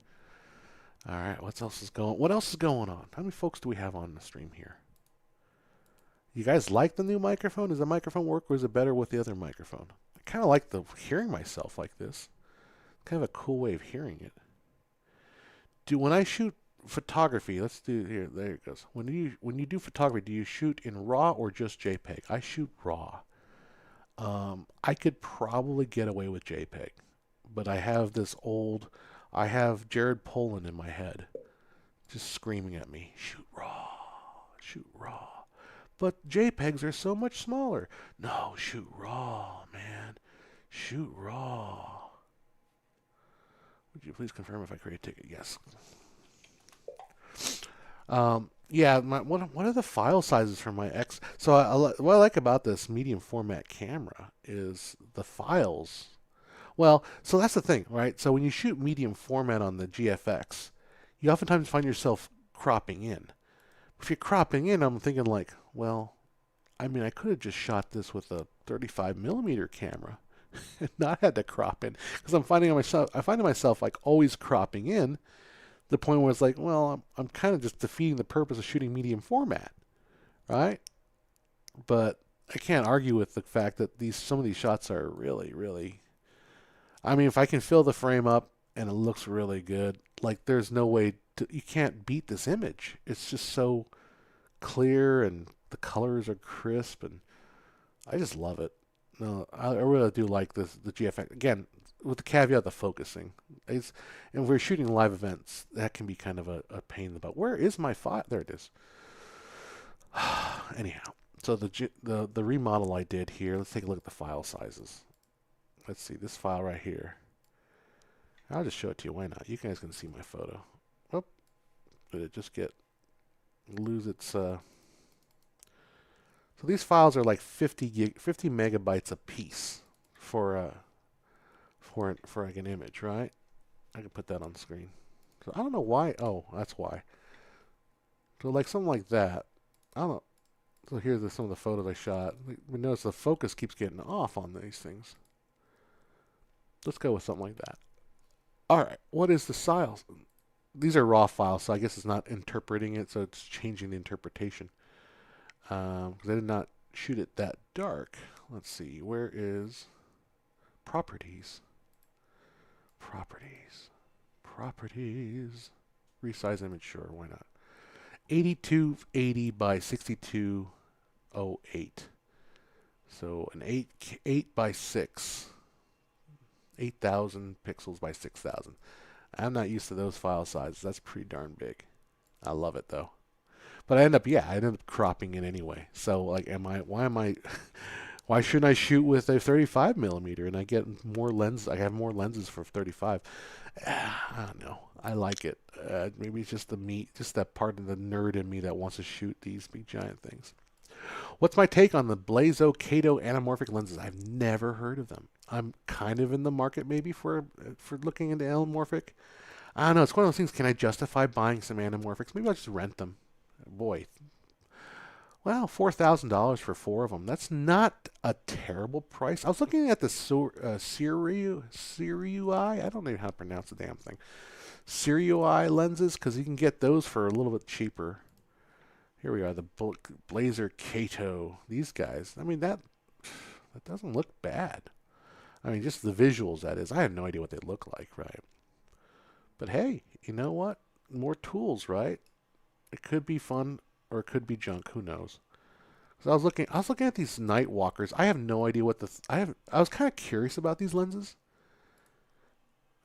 All right. What else is going on? How many folks do we have on the stream here? You guys like the new microphone? Does the microphone work, or is it better with the other microphone? I kind of like hearing myself like this. Kind of a cool way of hearing it. When I shoot photography, let's do here. There it goes. When you do photography, do you shoot in RAW or just JPEG? I shoot RAW. I could probably get away with JPEG, but I have Jared Polin in my head, just screaming at me, shoot RAW. but JPEGs are so much smaller. No, shoot RAW, man. Shoot RAW. Would you please confirm if I create a ticket? Yes. Yeah, one of the file sizes for my X. So what I like about this medium format camera is the files. Well, so that's the thing, right? So when you shoot medium format on the GFX, you oftentimes find yourself cropping in. If you're cropping in, I'm thinking like, well, I mean, I could have just shot this with a 35 millimeter camera and not had to crop in, because I find myself like always cropping in. The point where it's like, well, I'm kind of just defeating the purpose of shooting medium format, right? But I can't argue with the fact that some of these shots are really, really. I mean, if I can fill the frame up and it looks really good, like there's no way you can't beat this image. It's just so clear and the colors are crisp, and I just love it. No, I really do like the GFX. Again, with the caveat of the focusing. And if we're shooting live events, that can be kind of a pain in the butt. Where is my file? There it is. Anyhow, so the remodel I did here, let's take a look at the file sizes. Let's see, this file right here. I'll just show it to you. Why not? You guys can see my photo. Oh, did it just lose its... So these files are like 50 megabytes a piece for like an image, right? I can put that on screen. So I don't know why. Oh, that's why. So like something like that. I don't know. So here's some of the photos I shot. We notice the focus keeps getting off on these things. Let's go with something like that. All right. What is the size? These are raw files, so I guess it's not interpreting it, so it's changing the interpretation. Because I did not shoot it that dark. Let's see. Where is properties? Properties. Resize image, sure, why not? 8280 by 6208. So an 8 by 6. 8,000 pixels by 6,000. I'm not used to those file sizes. That's pretty darn big. I love it though. But I end up cropping it anyway. So like, why shouldn't I shoot with a 35 millimeter and I get more lens? I have more lenses for 35. I don't know. I like it. Maybe it's just just that part of the nerd in me that wants to shoot these big giant things. What's my take on the Blazo Kato anamorphic lenses? I've never heard of them. I'm kind of in the market maybe for looking into anamorphic. I don't know. It's one of those things. Can I justify buying some anamorphics? Maybe I'll just rent them. Boy, well, $4,000 for 4 of them. That's not a terrible price. I was looking at the Siriui. I don't know how to pronounce the damn thing. Siriui lenses, because you can get those for a little bit cheaper. Here we are, the Blazer Kato. These guys. I mean, that doesn't look bad. I mean, just the visuals, that is. I have no idea what they look like, right? But hey, you know what? More tools, right? It could be fun, or it could be junk. Who knows? So I was looking at these Night Walkers. I have no idea what I was kind of curious about these lenses.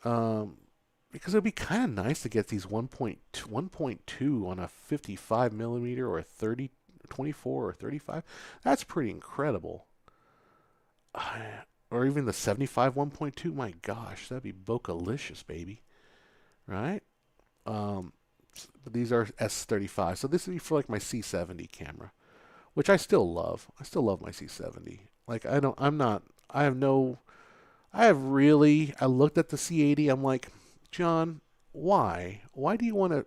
Because it'd be kind of nice to get these 1.2 on a 55 millimeter or a 30, 24 or 35. That's pretty incredible. Or even the 75 1.2. My gosh, that'd be Boca-licious, baby. Right? But these are S35. So this would be for like my C70 camera, which I still love. I still love my C70. Like I looked at the C80. I'm like, John, why? Why do you want to?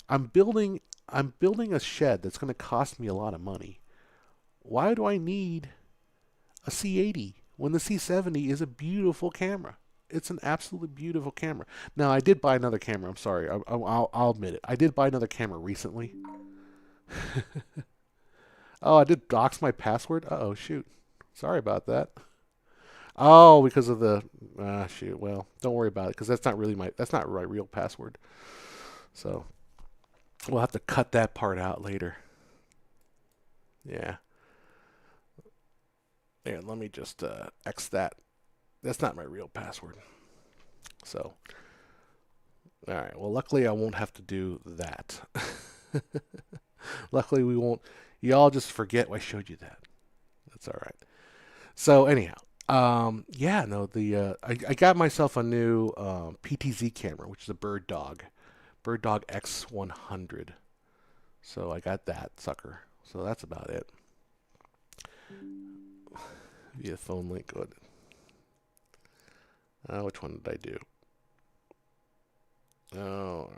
I'm building a shed that's going to cost me a lot of money. Why do I need a C80 when the C70 is a beautiful camera? It's an absolutely beautiful camera. Now, I did buy another camera. I'm sorry. I'll admit it. I did buy another camera recently. Oh, I did dox my password? Uh-oh, shoot. Sorry about that. Oh, because of the... shoot. Well, don't worry about it, because that's not my real password. So, we'll have to cut that part out later. Yeah. Here, let me just X that. That's not my real password. So, all right. Well, luckily I won't have to do that. Luckily we won't. Y'all just forget I showed you that. That's all right. So anyhow, yeah, no, I got myself a new PTZ camera, which is a Bird Dog X100. So I got that sucker. So that's about it. Via phone link. Good. Which one did I do? Oh,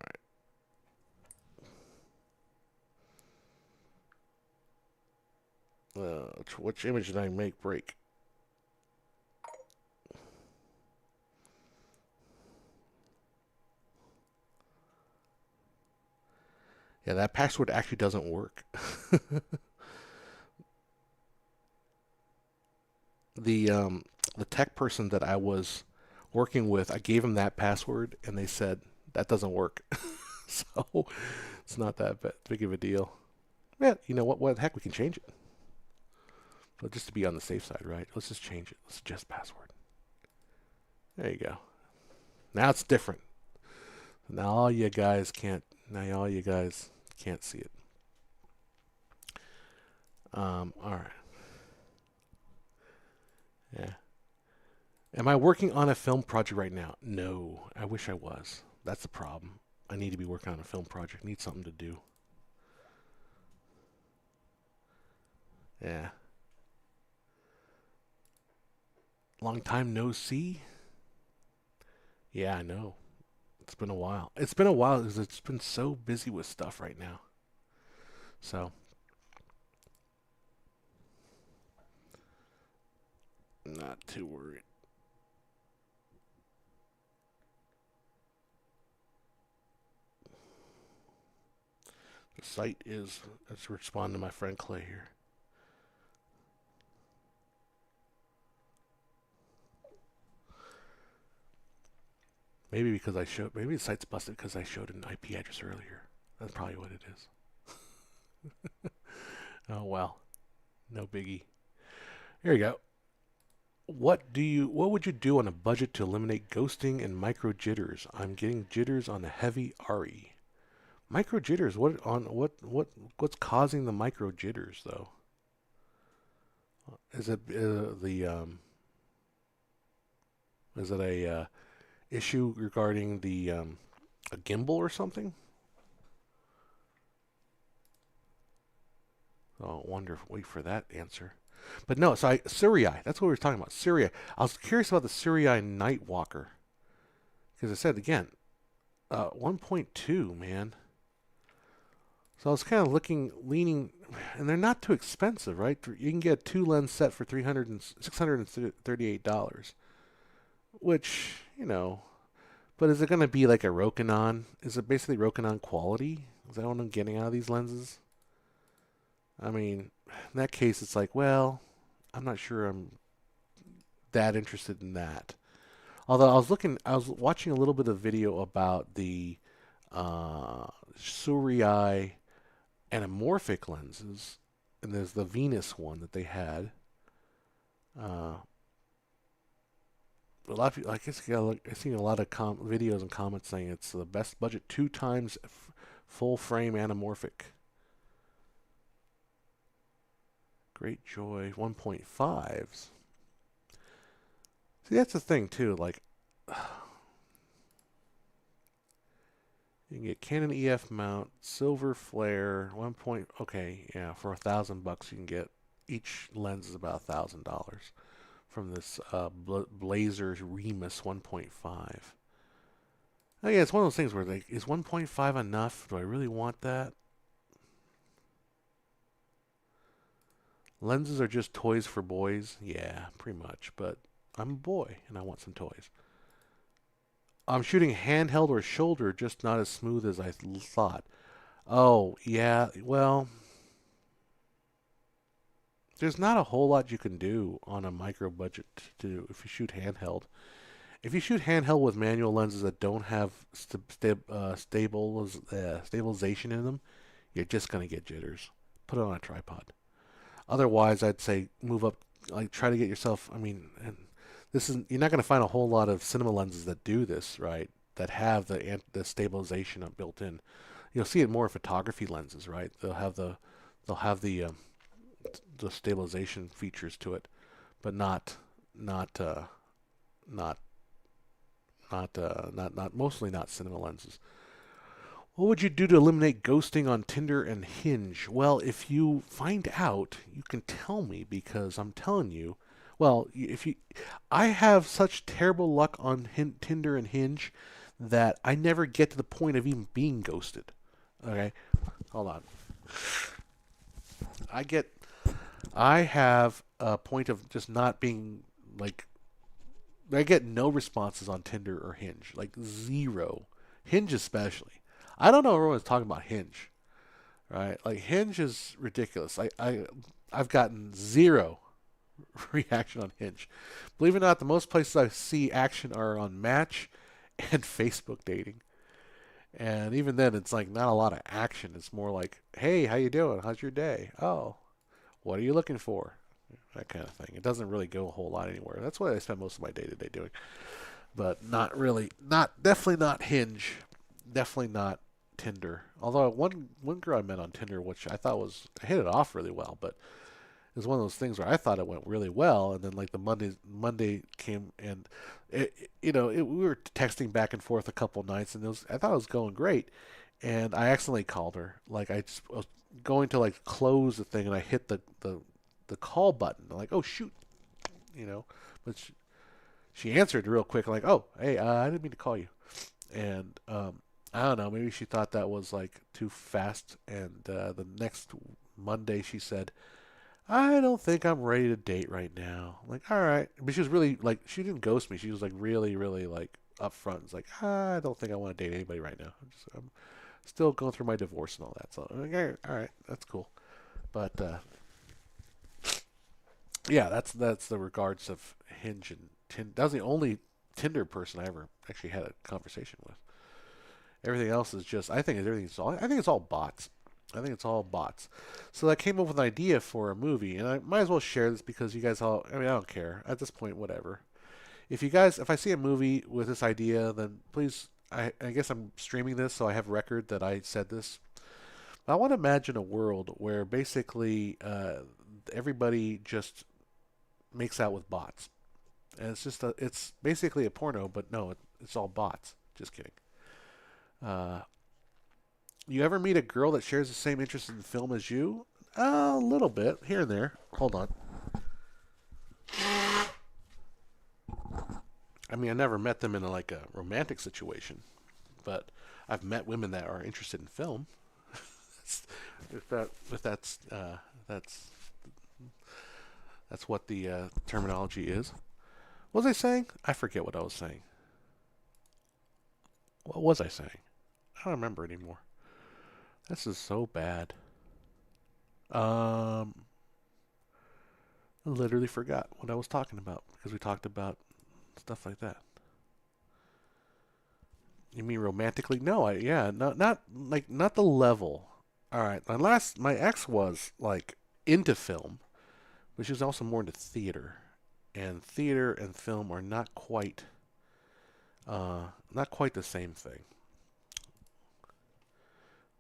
all right. Which image did I make break? Yeah, that password actually doesn't work. the the tech person that I was working with, I gave them that password, and they said that doesn't work. So it's not that big of a deal. Yeah, you know what? What the heck? We can change it. But just to be on the safe side, right? Let's just change it. Let's suggest password. There you go. Now it's different. Now all you guys can't. Now all you guys can't see it. All right. Yeah. Am I working on a film project right now? No. I wish I was. That's the problem. I need to be working on a film project. Need something to do. Yeah. Long time no see? Yeah, I know. It's been a while. It's been a while because it's been so busy with stuff right now. So, not too worried. The site is, let's respond to my friend Clay here. Maybe because I showed, maybe the site's busted because I showed an IP address earlier. That's probably what it is. Oh well, no biggie. Here we go. What would you do on a budget to eliminate ghosting and micro jitters? I'm getting jitters on a heavy RE. Micro jitters. What's causing the micro jitters though? Is it the is it a issue regarding the a gimbal or something? Oh, wonder. Wait for that answer. But no, so Siriai. That's what we were talking about. Siriai. I was curious about the Siriai Nightwalker because I said again, 1.2 man. So I was kind of leaning, and they're not too expensive, right? You can get a two lens set for $638, which But is it going to be like a Rokinon? Is it basically Rokinon quality? Is that what I'm getting out of these lenses? I mean, in that case, it's like, well, I'm not sure I'm that interested in that. Although I was watching a little bit of video about the Surrey anamorphic lenses, and there's the Venus one that they had. Uh, a lot of people, I guess, I've seen a lot of videos and comments saying it's the best budget, two times full frame anamorphic. Great Joy 1.5s. See, that's the thing too. Like, you can get Canon EF mount, silver flare, Okay, yeah, for $1,000 you can get each lens is about $1,000 from this Blazer Remus 1.5. Oh yeah, it's one of those things where like, is 1.5 enough? Do I really want that? Lenses are just toys for boys. Yeah, pretty much. But I'm a boy and I want some toys. I'm shooting handheld or shoulder, just not as smooth as I thought. Oh, yeah. Well, there's not a whole lot you can do on a micro budget to do if you shoot handheld. If you shoot handheld with manual lenses that don't have stabilization in them, you're just going to get jitters. Put it on a tripod. Otherwise, I'd say move up, like try to get yourself. I mean, and this is you're not going to find a whole lot of cinema lenses that do this, right? That have the stabilization built in. You'll see it more in photography lenses, right? They'll have the they'll have the stabilization features to it, but not not not mostly not cinema lenses. What would you do to eliminate ghosting on Tinder and Hinge? Well, if you find out, you can tell me because I'm telling you. Well, if you, I have such terrible luck on Tinder and Hinge that I never get to the point of even being ghosted. Okay, hold on. I get, I have a point of just not being like, I get no responses on Tinder or Hinge, like zero. Hinge especially. I don't know if everyone's talking about Hinge, right? Like Hinge is ridiculous. I've gotten zero reaction on Hinge. Believe it or not, the most places I see action are on Match and Facebook dating. And even then, it's like not a lot of action. It's more like, hey, how you doing? How's your day? Oh, what are you looking for? That kind of thing. It doesn't really go a whole lot anywhere. That's what I spend most of my day to day doing. But not really, not definitely not Hinge, definitely not Tinder. Although one girl I met on Tinder, which I thought was I hit it off really well, but it was one of those things where I thought it went really well, and then like the Monday came and we were texting back and forth a couple nights, and I thought it was going great, and I accidentally called her. Like I was going to like close the thing, and I hit the call button. I'm like, oh shoot, but she answered real quick, like, oh hey, I didn't mean to call you, and I don't know, maybe she thought that was like too fast, and the next Monday she said, I don't think I'm ready to date right now. I'm like, all right. But she was really like, she didn't ghost me. She was like really, really like upfront. It's like, I don't think I want to date anybody right now. I'm still going through my divorce and all that. So, I'm like, all right, that's cool. But yeah, that's the regards of Hinge and Tinder. That was the only Tinder person I ever actually had a conversation with. Everything else is just, I think it's all bots. I think it's all bots. So I came up with an idea for a movie, and I might as well share this because you guys all, I mean, I don't care. At this point, whatever. If I see a movie with this idea, then please, I guess I'm streaming this so I have record that I said this. I want to imagine a world where basically everybody just makes out with bots. And it's basically a porno, but no, it's all bots. Just kidding. Uh, You ever meet a girl that shares the same interest in film as you? A little bit, here and there. Hold on. I mean, I never met them in like a romantic situation, but I've met women that are interested in film. If that's what the terminology is. What was I saying? I forget what I was saying. What was I saying? I don't remember anymore. This is so bad. Um, I literally forgot what I was talking about because we talked about stuff like that. You mean romantically? No, yeah, not the level. All right, my ex was like into film, but she was also more into theater, and theater and film are not quite the same thing.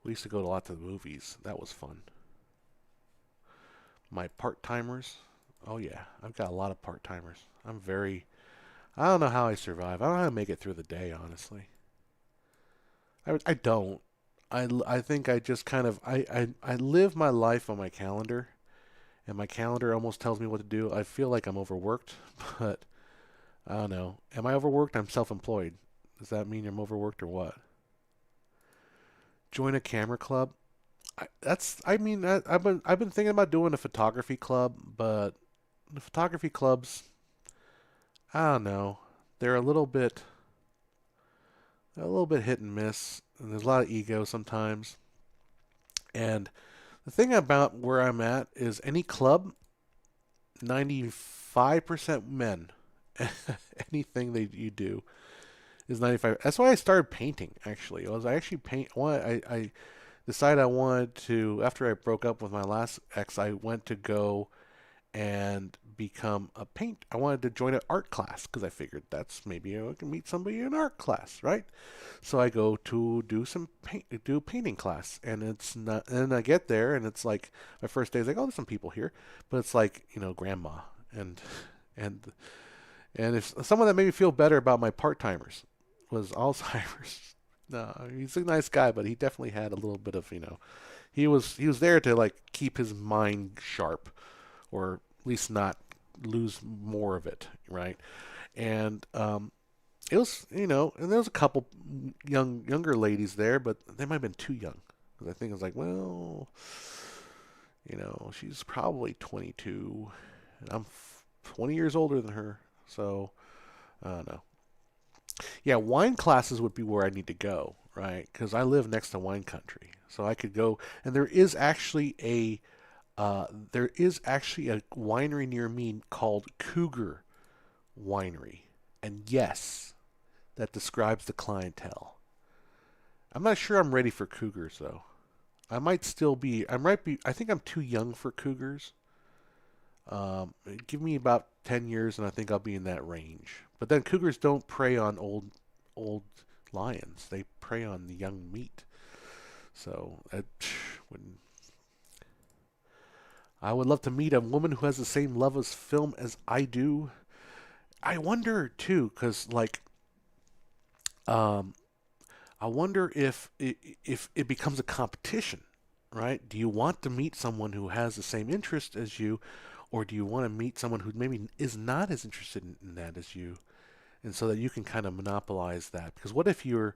We used to go a lot to the movies. That was fun. My part timers. Oh yeah, I've got a lot of part timers. I don't know how I survive. I don't know how to make it through the day, honestly. I don't. I think I just kind of I live my life on my calendar, and my calendar almost tells me what to do. I feel like I'm overworked, but I don't know. Am I overworked? I'm self-employed. Does that mean I'm overworked or what? Join a camera club. I've been thinking about doing a photography club, but the photography clubs, I don't know. They're a little bit they're a little bit hit and miss, and there's a lot of ego sometimes. And the thing about where I'm at is any club, 95% men. Anything that you do is 95. That's why I started painting, actually. I actually paint. I decided I wanted to, after I broke up with my last ex, I went to go and become a paint. I wanted to join an art class because I figured that's maybe I can meet somebody in an art class, right? So I go to do a painting class, and it's not. And I get there, and it's like my first day is like, oh, there's some people here, but it's like grandma and and and if someone that made me feel better about my part timers was Alzheimer's. No, he's a nice guy, but he definitely had a little bit of he was there to like keep his mind sharp, or at least not lose more of it, right? And it was, and there was a couple younger ladies there, but they might have been too young. 'Cause I think it was like, well, she's probably 22, and I'm 20 years older than her, so I don't know. Yeah, wine classes would be where I need to go, right? Because I live next to wine country, so I could go. And there is actually a winery near me called Cougar Winery, and yes, that describes the clientele. I'm not sure I'm ready for cougars though. I might still be. I might be. I think I'm too young for cougars. Give me about 10 years, and I think I'll be in that range. But then cougars don't prey on old lions. They prey on the young meat. So wouldn't. I would love to meet a woman who has the same love of film as I do. I wonder too, because like, um, I wonder if it becomes a competition, right? Do you want to meet someone who has the same interest as you, or do you want to meet someone who maybe is not as interested in that as you, and so that you can kind of monopolize that? Because what if you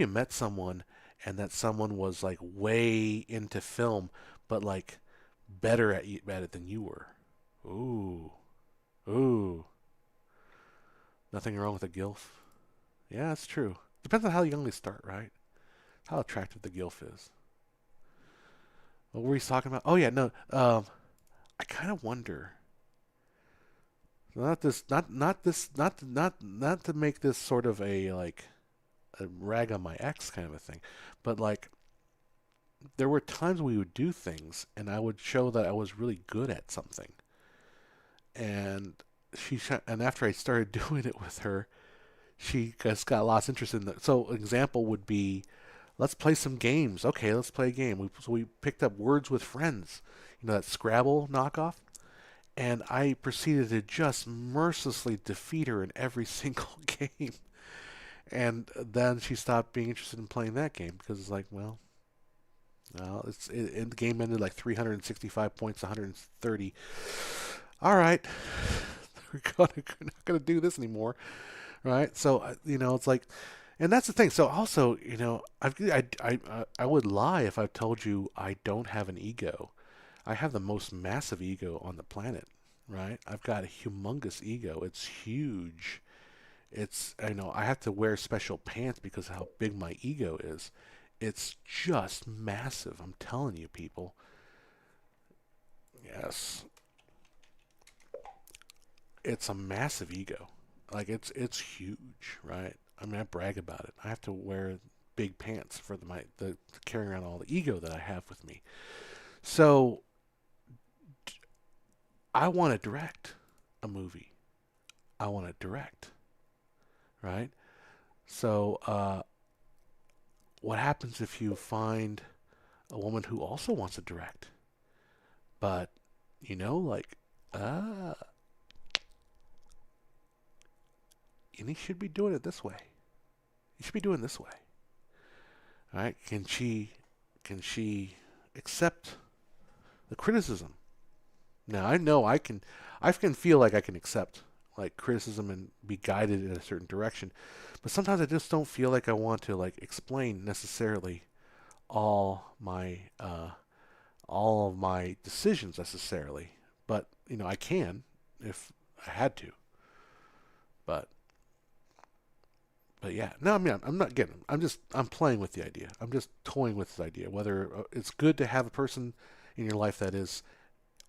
met someone and that someone was like way into film, but like better at it than you were? Ooh, ooh, nothing wrong with a gilf. Yeah, that's true. Depends on how young they start, right? How attractive the gilf is. What were we talking about? Oh yeah, no. I kind of wonder. Not this, not this, not to make this sort of a like a rag on my ex kind of a thing, but like there were times we would do things, and I would show that I was really good at something, and and after I started doing it with her, she just got lost interest in the. So an example would be, let's play some games. Okay, let's play a game. So we picked up Words with Friends, that Scrabble knockoff, and I proceeded to just mercilessly defeat her in every single game. And then she stopped being interested in playing that game because it's like, well, the game ended like 365 points, 130. All right, we're not gonna do this anymore, right? So it's like, and that's the thing. So also, I would lie if I told you I don't have an ego. I have the most massive ego on the planet, right? I've got a humongous ego. It's huge. I have to wear special pants because of how big my ego is. It's just massive. I'm telling you, people. Yes. It's a massive ego. Like it's huge, right? I mean, I brag about it. I have to wear big pants for the carrying around all the ego that I have with me. So I want to direct a movie. I want to direct, right? So what happens if you find a woman who also wants to direct, but like, uh, and he should be doing it this way. You should be doing it this way. All right? Can she accept the criticism? Now I know I can feel like I can accept like criticism and be guided in a certain direction, but sometimes I just don't feel like I want to like explain necessarily all my all of my decisions necessarily. But I can if I had to. But yeah, no, I mean, I'm not getting. I'm playing with the idea. I'm just toying with this idea. Whether it's good to have a person in your life that is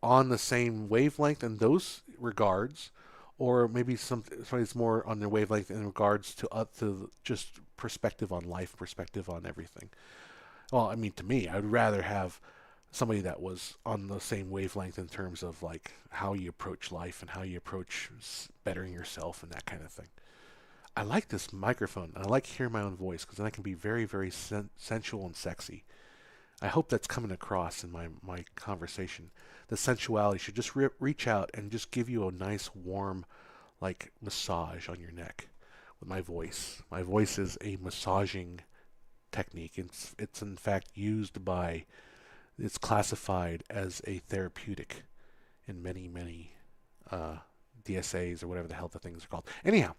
on the same wavelength in those regards, or maybe somebody's more on their wavelength in regards to just perspective on life, perspective on everything. Well, I mean, to me, I'd rather have somebody that was on the same wavelength in terms of like how you approach life and how you approach bettering yourself and that kind of thing. I like this microphone. I like hearing my own voice because then I can be very, very sensual and sexy. I hope that's coming across in my conversation. The sensuality should just reach out and just give you a nice, warm, like massage on your neck with my voice. My voice is a massaging technique. It's in fact used by, it's classified as a therapeutic in many, many uh, DSAs or whatever the hell the things are called. Anyhow,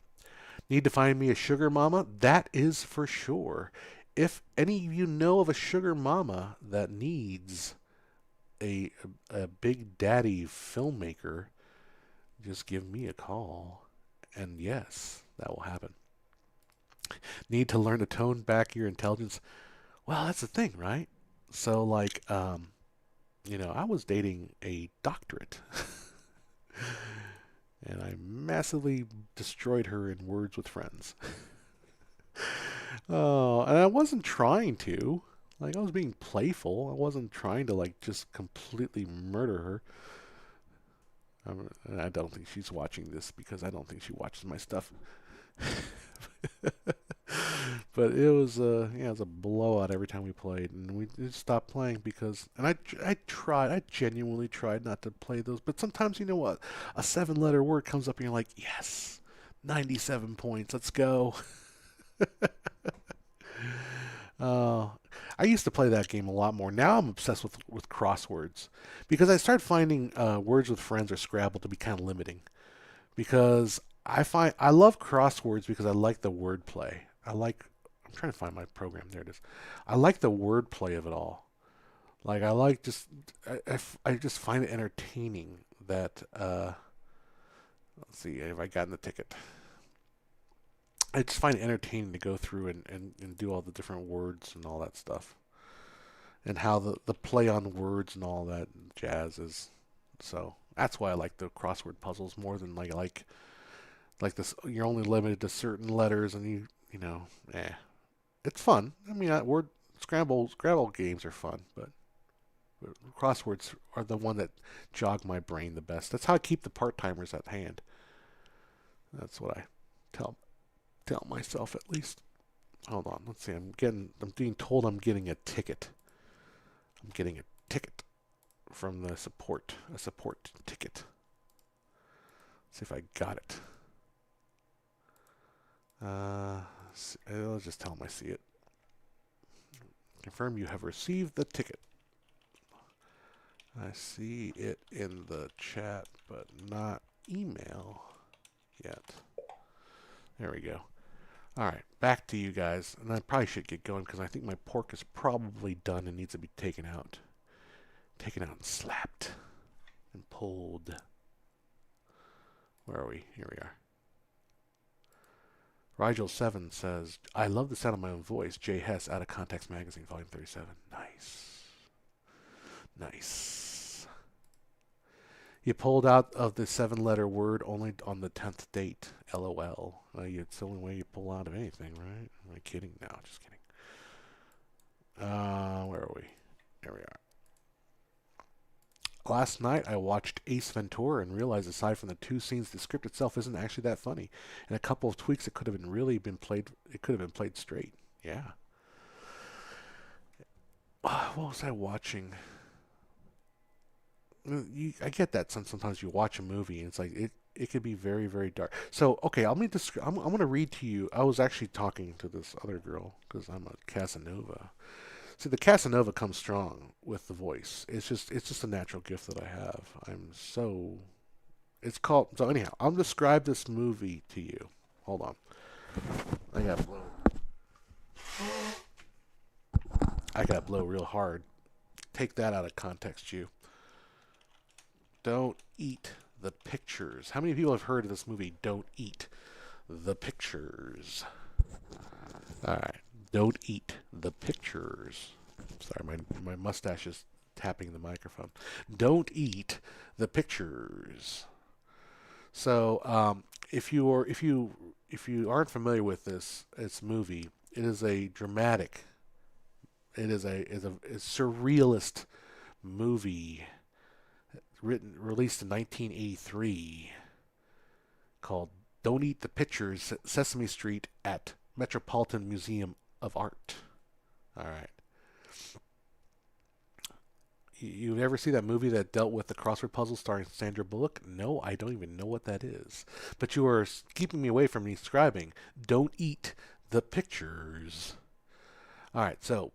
need to find me a sugar mama? That is for sure. If any of you know of a sugar mama that needs a, a big daddy filmmaker, just give me a call. And yes, that will happen. Need to learn to tone back your intelligence? Well, that's the thing, right? So, like, I was dating a doctorate, and I massively destroyed her in Words with Friends. Oh, and I wasn't trying to. Like, I was being playful. I wasn't trying to, like, just completely murder her. I don't think she's watching this because I don't think she watches my stuff. But it was it was a blowout every time we played, and we just stopped playing because. And I genuinely tried not to play those. But sometimes, you know what, a seven-letter word comes up, and you're like, yes, 97 points, let's go. Uh, I used to play that game a lot more. Now I'm obsessed with crosswords because I started finding Words with Friends or Scrabble to be kind of limiting. Because I love crosswords because I like the wordplay. I'm trying to find my program. There it is. I like the wordplay of it all. Like I like just I just find it entertaining that let's see if I gotten the ticket. I just find it entertaining to go through and do all the different words and all that stuff. And how the play on words and all that jazz is. So that's why I like the crossword puzzles more than like this. You're only limited to certain letters, and it's fun. I mean, word Scrabble games are fun, but crosswords are the one that jog my brain the best. That's how I keep the part timers at hand. That's what I tell tell myself at least. Hold on, let's see. I'm being told I'm getting a ticket. I'm getting a ticket from the a support ticket. Let's see if I got it. I'll just tell them I see it. Confirm you have received the ticket. I see it in the chat, but not email yet. There we go. All right, back to you guys. And I probably should get going because I think my pork is probably done and needs to be taken out. Taken out and slapped and pulled. Where are we? Here we are. Rigel7 says, I love the sound of my own voice. Jay Hess, Out of Context Magazine, Volume 37. Nice. Nice. You pulled out of the 7-letter word only on the 10th date. LOL. It's the only way you pull out of anything, right? Am I kidding? No, just kidding. Where are we? Here we are. Last night I watched Ace Ventura and realized aside from the two scenes, the script itself isn't actually that funny. And a couple of tweaks, it could have been played straight. Yeah. What was I watching? I get that sometimes you watch a movie and it's like it could be very, very dark. So okay, I'm going to read to you. I was actually talking to this other girl because I'm a Casanova. See, the Casanova comes strong with the voice. It's just a natural gift that I have. It's called, so anyhow, I'll describe this movie to you. Hold on. I got blow real hard. Take that out of context, you. Don't eat the pictures. How many people have heard of this movie? Don't eat the pictures. All right. Don't eat the pictures. Sorry, my mustache is tapping the microphone. Don't eat the pictures. So, if you aren't familiar with this movie, it is a dramatic. It is a surrealist movie released in 1983 called Don't Eat the Pictures, Sesame Street at Metropolitan Museum of Art. All right. You ever see that movie that dealt with the crossword puzzle starring Sandra Bullock? No, I don't even know what that is. But you are keeping me away from describing Don't Eat the Pictures. All right, so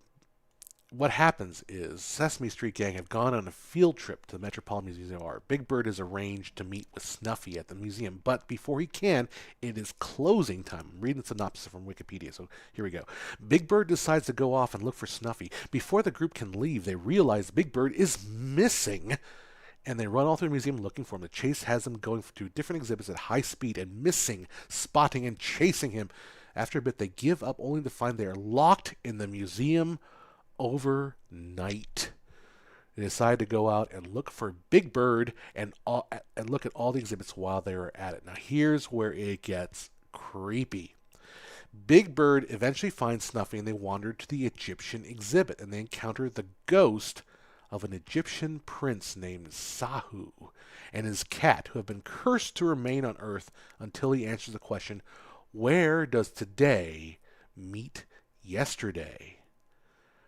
what happens is Sesame Street gang have gone on a field trip to the Metropolitan Museum of Art. Big Bird is arranged to meet with Snuffy at the museum, but before he can, it is closing time. I'm reading the synopsis from Wikipedia, so here we go. Big Bird decides to go off and look for Snuffy. Before the group can leave, they realize Big Bird is missing, and they run all through the museum looking for him. The chase has them going through different exhibits at high speed and missing, spotting, and chasing him. After a bit, they give up only to find they are locked in the museum overnight. They decide to go out and look for Big Bird and look at all the exhibits while they are at it. Now here's where it gets creepy. Big Bird eventually finds Snuffy and they wander to the Egyptian exhibit and they encounter the ghost of an Egyptian prince named Sahu and his cat who have been cursed to remain on Earth until he answers the question, where does today meet yesterday?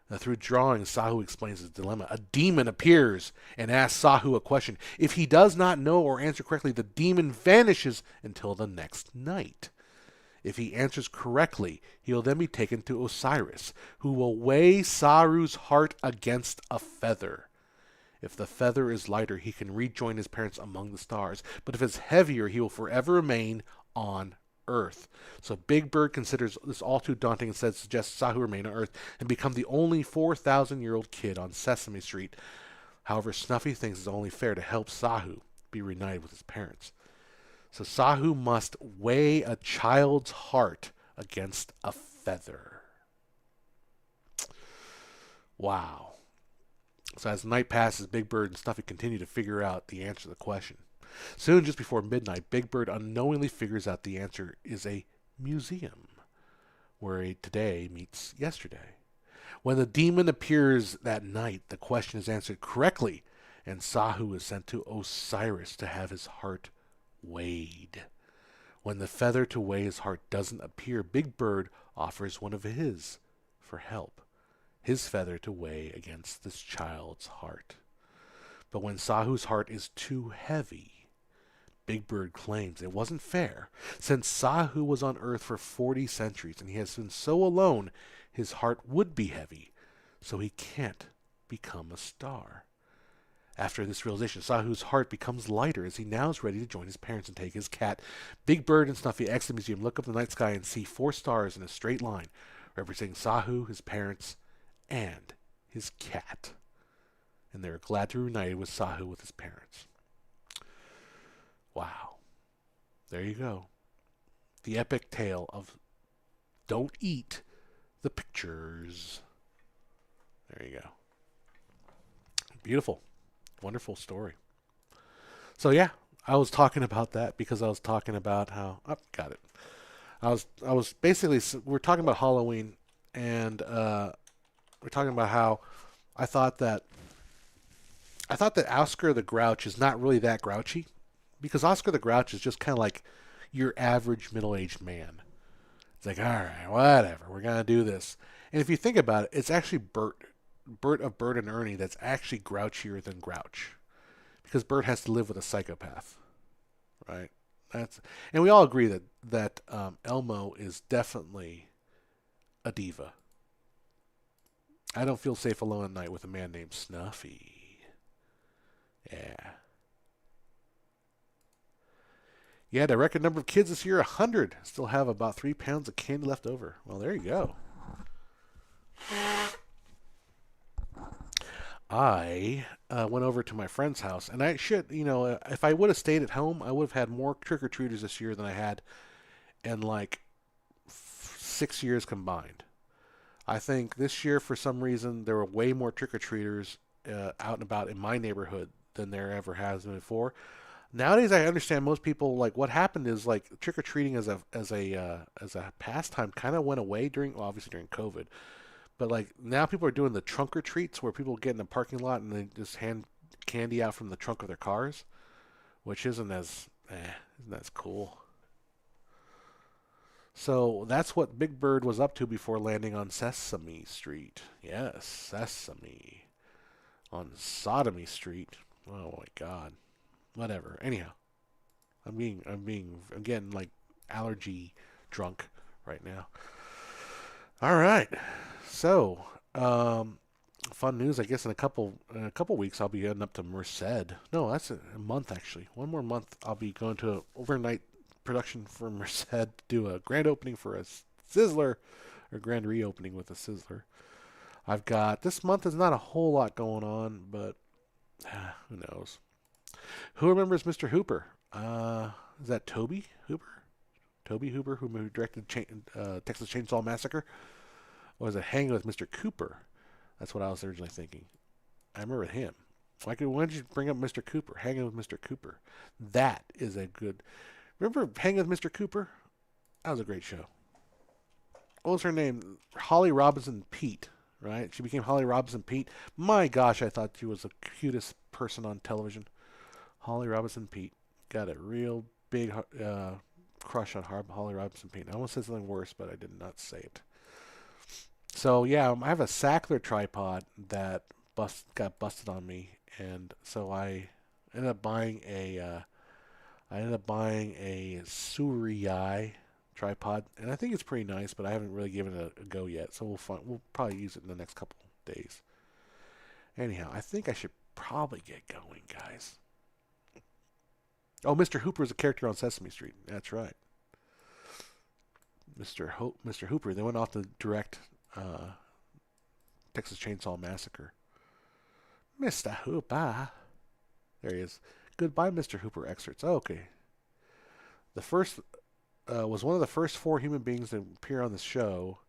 Now, through drawing, Sahu explains his dilemma. A demon appears and asks Sahu a question. If he does not know or answer correctly, the demon vanishes until the next night. If he answers correctly, he will then be taken to Osiris, who will weigh Saru's heart against a feather. If the feather is lighter, he can rejoin his parents among the stars. But if it's heavier, he will forever remain on Earth. So Big Bird considers this all too daunting and suggests Sahu remain on Earth and become the only 4,000-year-old kid on Sesame Street. However, Snuffy thinks it's only fair to help Sahu be reunited with his parents. So Sahu must weigh a child's heart against a feather. Wow. So as the night passes, Big Bird and Snuffy continue to figure out the answer to the question. Soon, just before midnight, Big Bird unknowingly figures out the answer is a museum, where a today meets yesterday. When the demon appears that night, the question is answered correctly, and Sahu is sent to Osiris to have his heart weighed. When the feather to weigh his heart doesn't appear, Big Bird offers one of his for help, his feather to weigh against this child's heart. But when Sahu's heart is too heavy, Big Bird claims it wasn't fair, since Sahu was on Earth for 40 centuries and he has been so alone, his heart would be heavy, so he can't become a star. After this realization, Sahu's heart becomes lighter as he now is ready to join his parents and take his cat. Big Bird and Snuffy exit the museum, look up the night sky, and see 4 stars in a straight line, representing Sahu, his parents, and his cat. And they are glad to be reunited with Sahu with his parents. Wow. There you go. The epic tale of Don't Eat the Pictures. There you go. Beautiful. Wonderful story. So yeah, I was talking about that because I was talking about how got it. I was basically we're talking about Halloween and we're talking about how I thought that Oscar the Grouch is not really that grouchy. Because Oscar the Grouch is just kind of like your average middle-aged man. It's like, all right, whatever, we're going to do this. And if you think about it, it's actually Bert of Bert and Ernie that's actually grouchier than Grouch. Because Bert has to live with a psychopath. Right? And we all agree that Elmo is definitely a diva. I don't feel safe alone at night with a man named Snuffy. Yeah. Yeah, the record number of kids this year, 100. Still have about 3 pounds of candy left over. Well, there you go. I went over to my friend's house, and I should, if I would have stayed at home, I would have had more trick-or-treaters this year than I had in like 6 years combined. I think this year, for some reason, there were way more trick-or-treaters out and about in my neighborhood than there ever has been before. Nowadays, I understand most people, like, what happened is, like, trick-or-treating as a pastime kind of went away obviously during COVID. But like now people are doing the trunk or treats where people get in the parking lot and they just hand candy out from the trunk of their cars, which isn't as cool. So that's what Big Bird was up to before landing on Sesame Street. Yes, Sesame. On Sodomy Street. Oh my god. Whatever. Anyhow, I'm getting like allergy drunk right now. All right. So, fun news. I guess in a couple weeks I'll be heading up to Merced. No, that's a month actually. One more month I'll be going to an overnight production for Merced to do a grand opening for a Sizzler, or grand reopening with a Sizzler. I've got this month is not a whole lot going on, but who knows? Who remembers Mr. Hooper? Is that Toby Hooper? Toby Hooper, who directed Texas Chainsaw Massacre? Or was it Hanging with Mr. Cooper? That's what I was originally thinking. I remember him. Why don't you bring up Mr. Cooper? Hanging with Mr. Cooper. That is a good. Remember Hanging with Mr. Cooper? That was a great show. What was her name? Holly Robinson Pete, right? She became Holly Robinson Pete. My gosh, I thought she was the cutest person on television. Holly Robinson Pete. Got a real big crush on Holly Robinson Pete. I almost said something worse, but I did not say it. So yeah, I have a Sackler tripod that got busted on me, and so ended up buying a Suriyai tripod, and I think it's pretty nice, but I haven't really given it a go yet. So we'll probably use it in the next couple days. Anyhow, I think I should probably get going, guys. Oh, Mr. Hooper is a character on Sesame Street. That's right. Mr. Hooper. They went off to direct Texas Chainsaw Massacre. Mr. Hooper. There he is. Goodbye, Mr. Hooper excerpts. Oh, okay. The first was one of the first four human beings to appear on the show.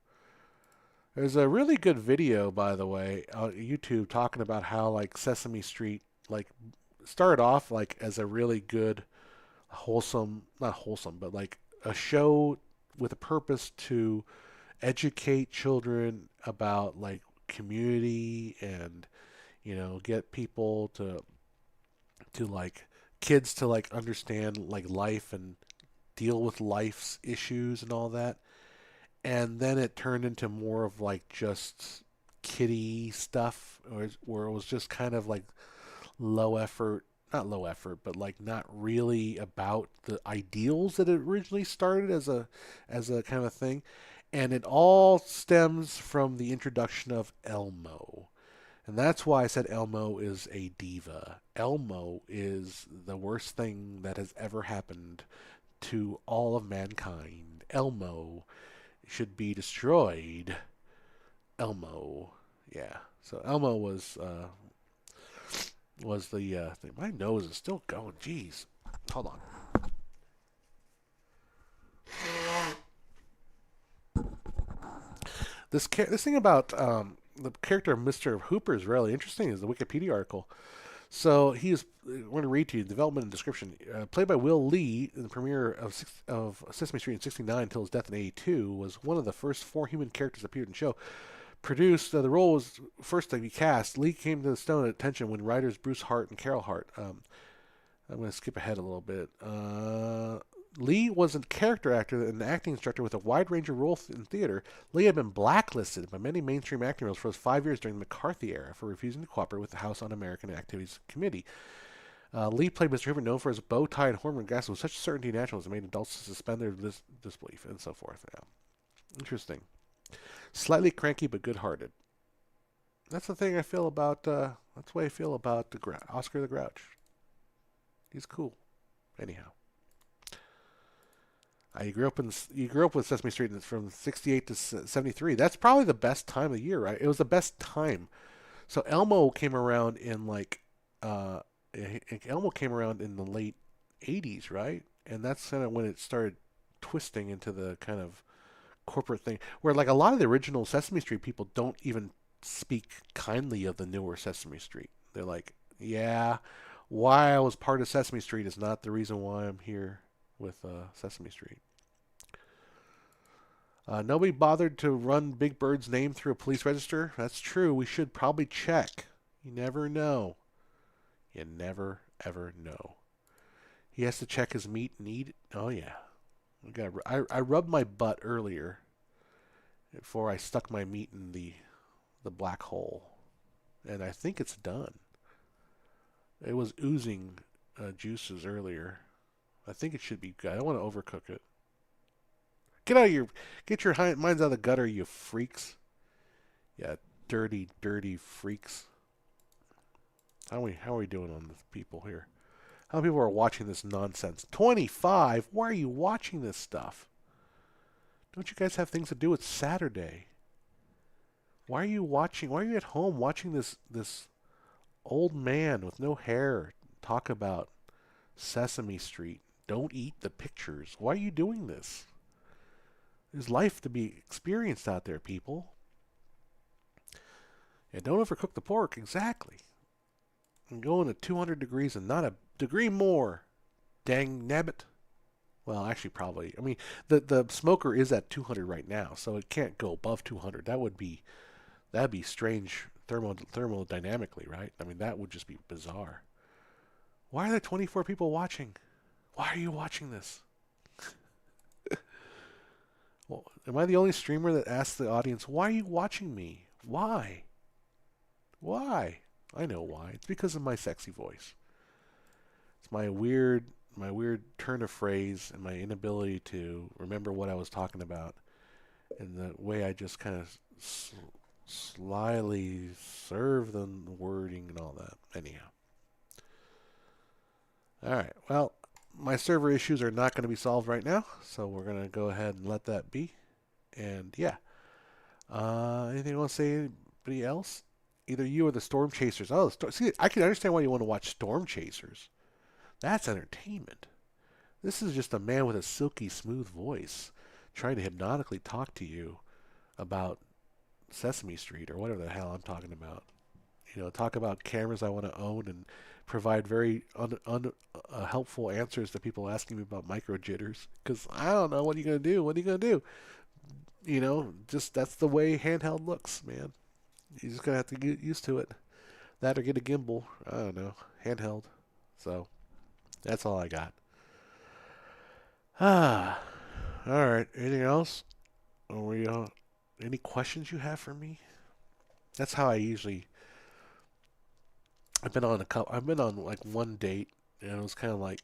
There's a really good video, by the way, on YouTube talking about how like Sesame Street like started off like as a really good, wholesome, not wholesome, but like a show with a purpose to educate children about like community and get people to like kids to like understand like life and deal with life's issues and all that. And then it turned into more of like just kiddie stuff, or it was just kind of like low effort, not low effort, but like not really about the ideals that it originally started as a kind of a thing. And it all stems from the introduction of Elmo. And that's why I said Elmo is a diva. Elmo is the worst thing that has ever happened to all of mankind. Elmo should be destroyed. Elmo. Yeah. So Elmo was the thing. My nose is still going. Jeez. Hold on. This thing about the character of Mr. Hooper is really interesting. Is the Wikipedia article. So I'm going to read to you the development and description. Played by Will Lee in the premiere of Sesame Street in '69 until his death in '82, was one of the first four human characters that appeared in the show. Produced, the role was first to be cast. Lee came to the stone attention when writers Bruce Hart and Carol Hart. I'm going to skip ahead a little bit. Lee was a character actor and an acting instructor with a wide range of roles in theater. Lee had been blacklisted by many mainstream acting roles for his 5 years during the McCarthy era for refusing to cooperate with the House Un-American Activities Committee. Lee played Mr. Hoover, known for his bow tie and horn glasses with such certainty and naturalness it made adults suspend their disbelief, and so forth. Yeah. Interesting. Slightly cranky but good-hearted. That's the thing I feel about. That's the way I feel about Oscar the Grouch. He's cool. Anyhow. You grew up with Sesame Street from '68 to '73. That's probably the best time of the year, right? It was the best time. So Elmo came around in Elmo came around in the late '80s, right? And that's kind of when it started twisting into the kind of corporate thing, where like a lot of the original Sesame Street people don't even speak kindly of the newer Sesame Street. They're like, yeah, why I was part of Sesame Street is not the reason why I'm here with Sesame Street. Nobody bothered to run Big Bird's name through a police register. That's true. We should probably check. You never know. You never, ever know. He has to check his meat and eat it. Oh, yeah. I rubbed my butt earlier before I stuck my meat in the black hole. And I think it's done. It was oozing juices earlier. I think it should be good. I don't want to overcook it. Get your minds out of the gutter, you freaks. Yeah, dirty, dirty freaks. How are we doing on the people here? How many people are watching this nonsense? 25? Why are you watching this stuff? Don't you guys have things to do? It's Saturday. Why are you watching? Why are you at home watching this old man with no hair talk about Sesame Street? Don't eat the pictures. Why are you doing this? There's life to be experienced out there, people. And don't overcook the pork. Exactly. And going to 200 degrees and not a degree more. Dang nabbit. Well, actually, probably. I mean, the smoker is at 200 right now, so it can't go above 200. That'd be strange thermodynamically, right? I mean, that would just be bizarre. Why are there 24 people watching? Why are you watching this? Well, am I the only streamer that asks the audience, why are you watching me? Why? Why? I know why. It's because of my sexy voice. It's my weird turn of phrase and my inability to remember what I was talking about, and the way I just kind of slyly serve the wording and all that. Anyhow. Alright, well, my server issues are not going to be solved right now, so we're going to go ahead and let that be. And yeah. Anything you want to say? Anybody else? Either you or the Storm Chasers. Oh, see, I can understand why you want to watch Storm Chasers. That's entertainment. This is just a man with a silky smooth voice trying to hypnotically talk to you about Sesame Street or whatever the hell I'm talking about. You know, talk about cameras I want to own and provide very helpful answers to people asking me about micro jitters. Because I don't know, what are you going to do? What are you going to do? You know, just that's the way handheld looks, man. You're just going to have to get used to it. That or get a gimbal. I don't know. Handheld. So, that's all I got. Ah. Alright. Anything else? Any questions you have for me? That's how I usually... I've been on like one date, and it was kind of like,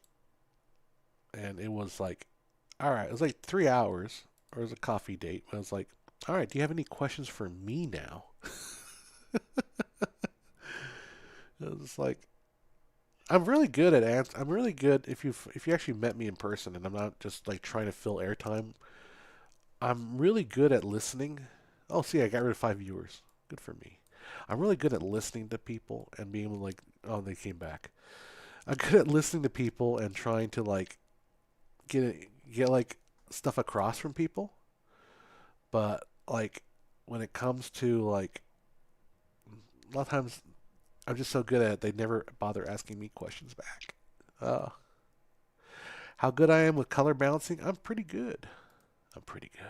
and it was like, all right, it was like 3 hours, or it was a coffee date, but it was like, all right, do you have any questions for me now? It was like, I'm really good at I'm really good if you actually met me in person, and I'm not just like trying to fill airtime. I'm really good at listening. Oh, see, I got rid of 5 viewers. Good for me. I'm really good at listening to people and being able to, like, oh, they came back. I'm good at listening to people and trying to like get like stuff across from people. But like when it comes to like a lot of times I'm just so good at it they never bother asking me questions back. Uh, how good I am with color balancing? I'm pretty good. I'm pretty good.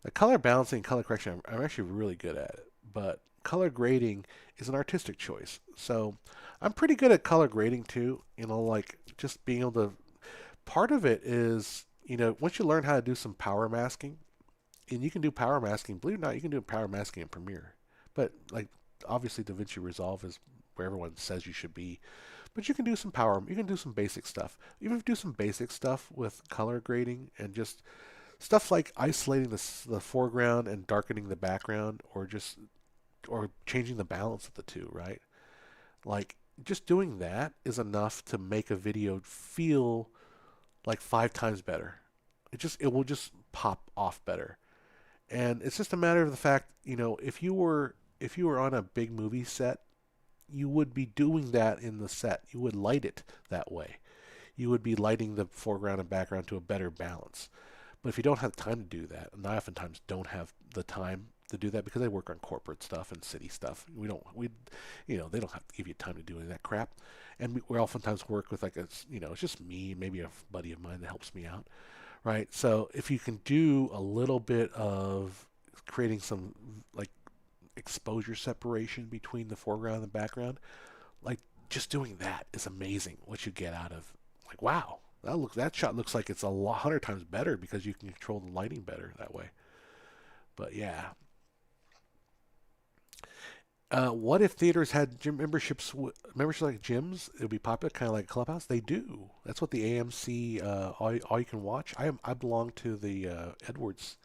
The color balancing and color correction, I'm actually really good at it. But color grading is an artistic choice. So I'm pretty good at color grading too. You know, like just being able to. Part of it is, you know, once you learn how to do some power masking, and you can do power masking, believe it or not, you can do power masking in Premiere. But like obviously DaVinci Resolve is where everyone says you should be. But you can do some you can do some basic stuff. Even if you do some basic stuff with color grading and just stuff like isolating the foreground and darkening the background, or changing the balance of the two, right? Like just doing that is enough to make a video feel like 5 times better. It will just pop off better. And it's just a matter of the fact, you know, if you were on a big movie set, you would be doing that in the set. You would light it that way. You would be lighting the foreground and background to a better balance. But if you don't have time to do that, and I oftentimes don't have the time to do that because I work on corporate stuff and city stuff. They don't have to give you time to do any of that crap. And we oftentimes work with like it's just me, maybe a buddy of mine that helps me out, right? So if you can do a little bit of creating some like exposure separation between the foreground and the background, like just doing that is amazing. What you get out of like wow, that shot looks like it's a lot, 100 times better because you can control the lighting better that way. But yeah, what if theaters had gym memberships? Memberships like gyms, it would be popular, kind of like Clubhouse. They do. That's what the AMC all you can watch. I belong to the Edwards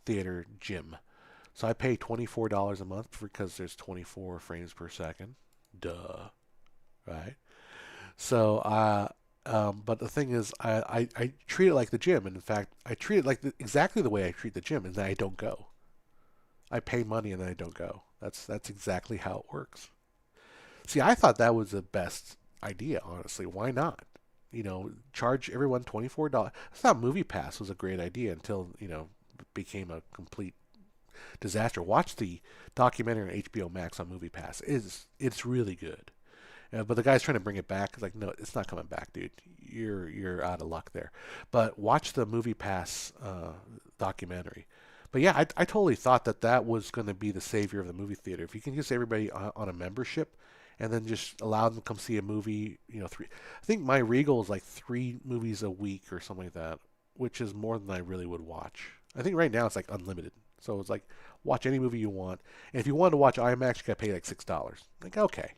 Theater gym, so I pay $24 a month because there's 24 frames per second. Duh, right? So but the thing is, I treat it like the gym, and in fact, I treat it like exactly the way I treat the gym, and then I don't go. I pay money and then I don't go. That's exactly how it works. See, I thought that was the best idea, honestly. Why not? Charge everyone $24. I thought Movie Pass was a great idea until, it became a complete disaster. Watch the documentary on HBO Max on Movie Pass. It's really good. But the guy's trying to bring it back. It's like, no, it's not coming back, dude. You're out of luck there. But watch the Movie Pass documentary. But yeah, I totally thought that that was going to be the savior of the movie theater. If you can get everybody on a membership, and then just allow them to come see a movie, three. I think my Regal is like 3 movies a week or something like that, which is more than I really would watch. I think right now it's like unlimited, so it's like watch any movie you want. And if you want to watch IMAX, you got to pay like $6. Like okay,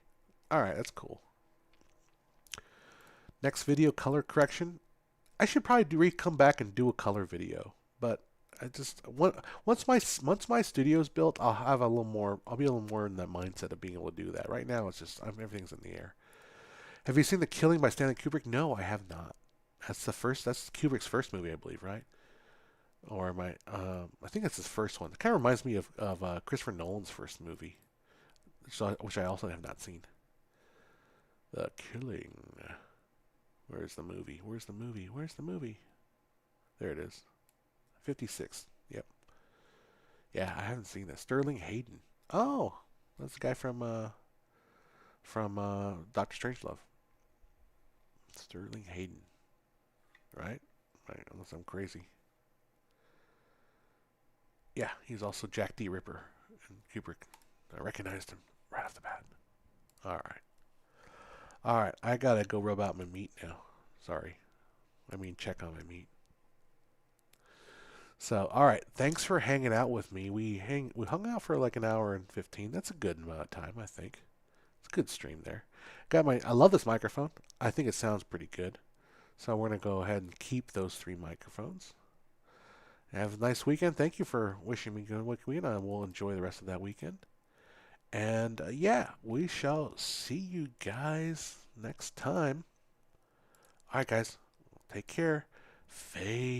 all right, that's cool. Next video, color correction. I should probably come back and do a color video, but I just once my studio's built, I'll have a little more. I'll be a little more in that mindset of being able to do that. Right now, it's just everything's in the air. Have you seen The Killing by Stanley Kubrick? No, I have not. That's the first. That's Kubrick's first movie, I believe, right? Or am I? I think that's his first one. It kind of reminds me of Christopher Nolan's first movie, which I also have not seen. The Killing. Where's the movie? Where's the movie? Where's the movie? There it is. 56. Yep. Yeah, I haven't seen this. Sterling Hayden. Oh, that's the guy from Doctor Strangelove. Sterling Hayden, right? Right, unless I'm crazy. Yeah, he's also Jack D. Ripper and Kubrick. I recognized him right off the bat. All right. All right, I gotta go rub out my meat now. Sorry. I mean, check on my meat. So, all right, thanks for hanging out with me. We hung out for like an hour and 15. That's a good amount of time, I think. It's a good stream there. I love this microphone. I think it sounds pretty good. So we're gonna go ahead and keep those 3 microphones. Have a nice weekend. Thank you for wishing me good weekend. I will enjoy the rest of that weekend. And yeah, we shall see you guys next time. All right, guys. Take care. Fade.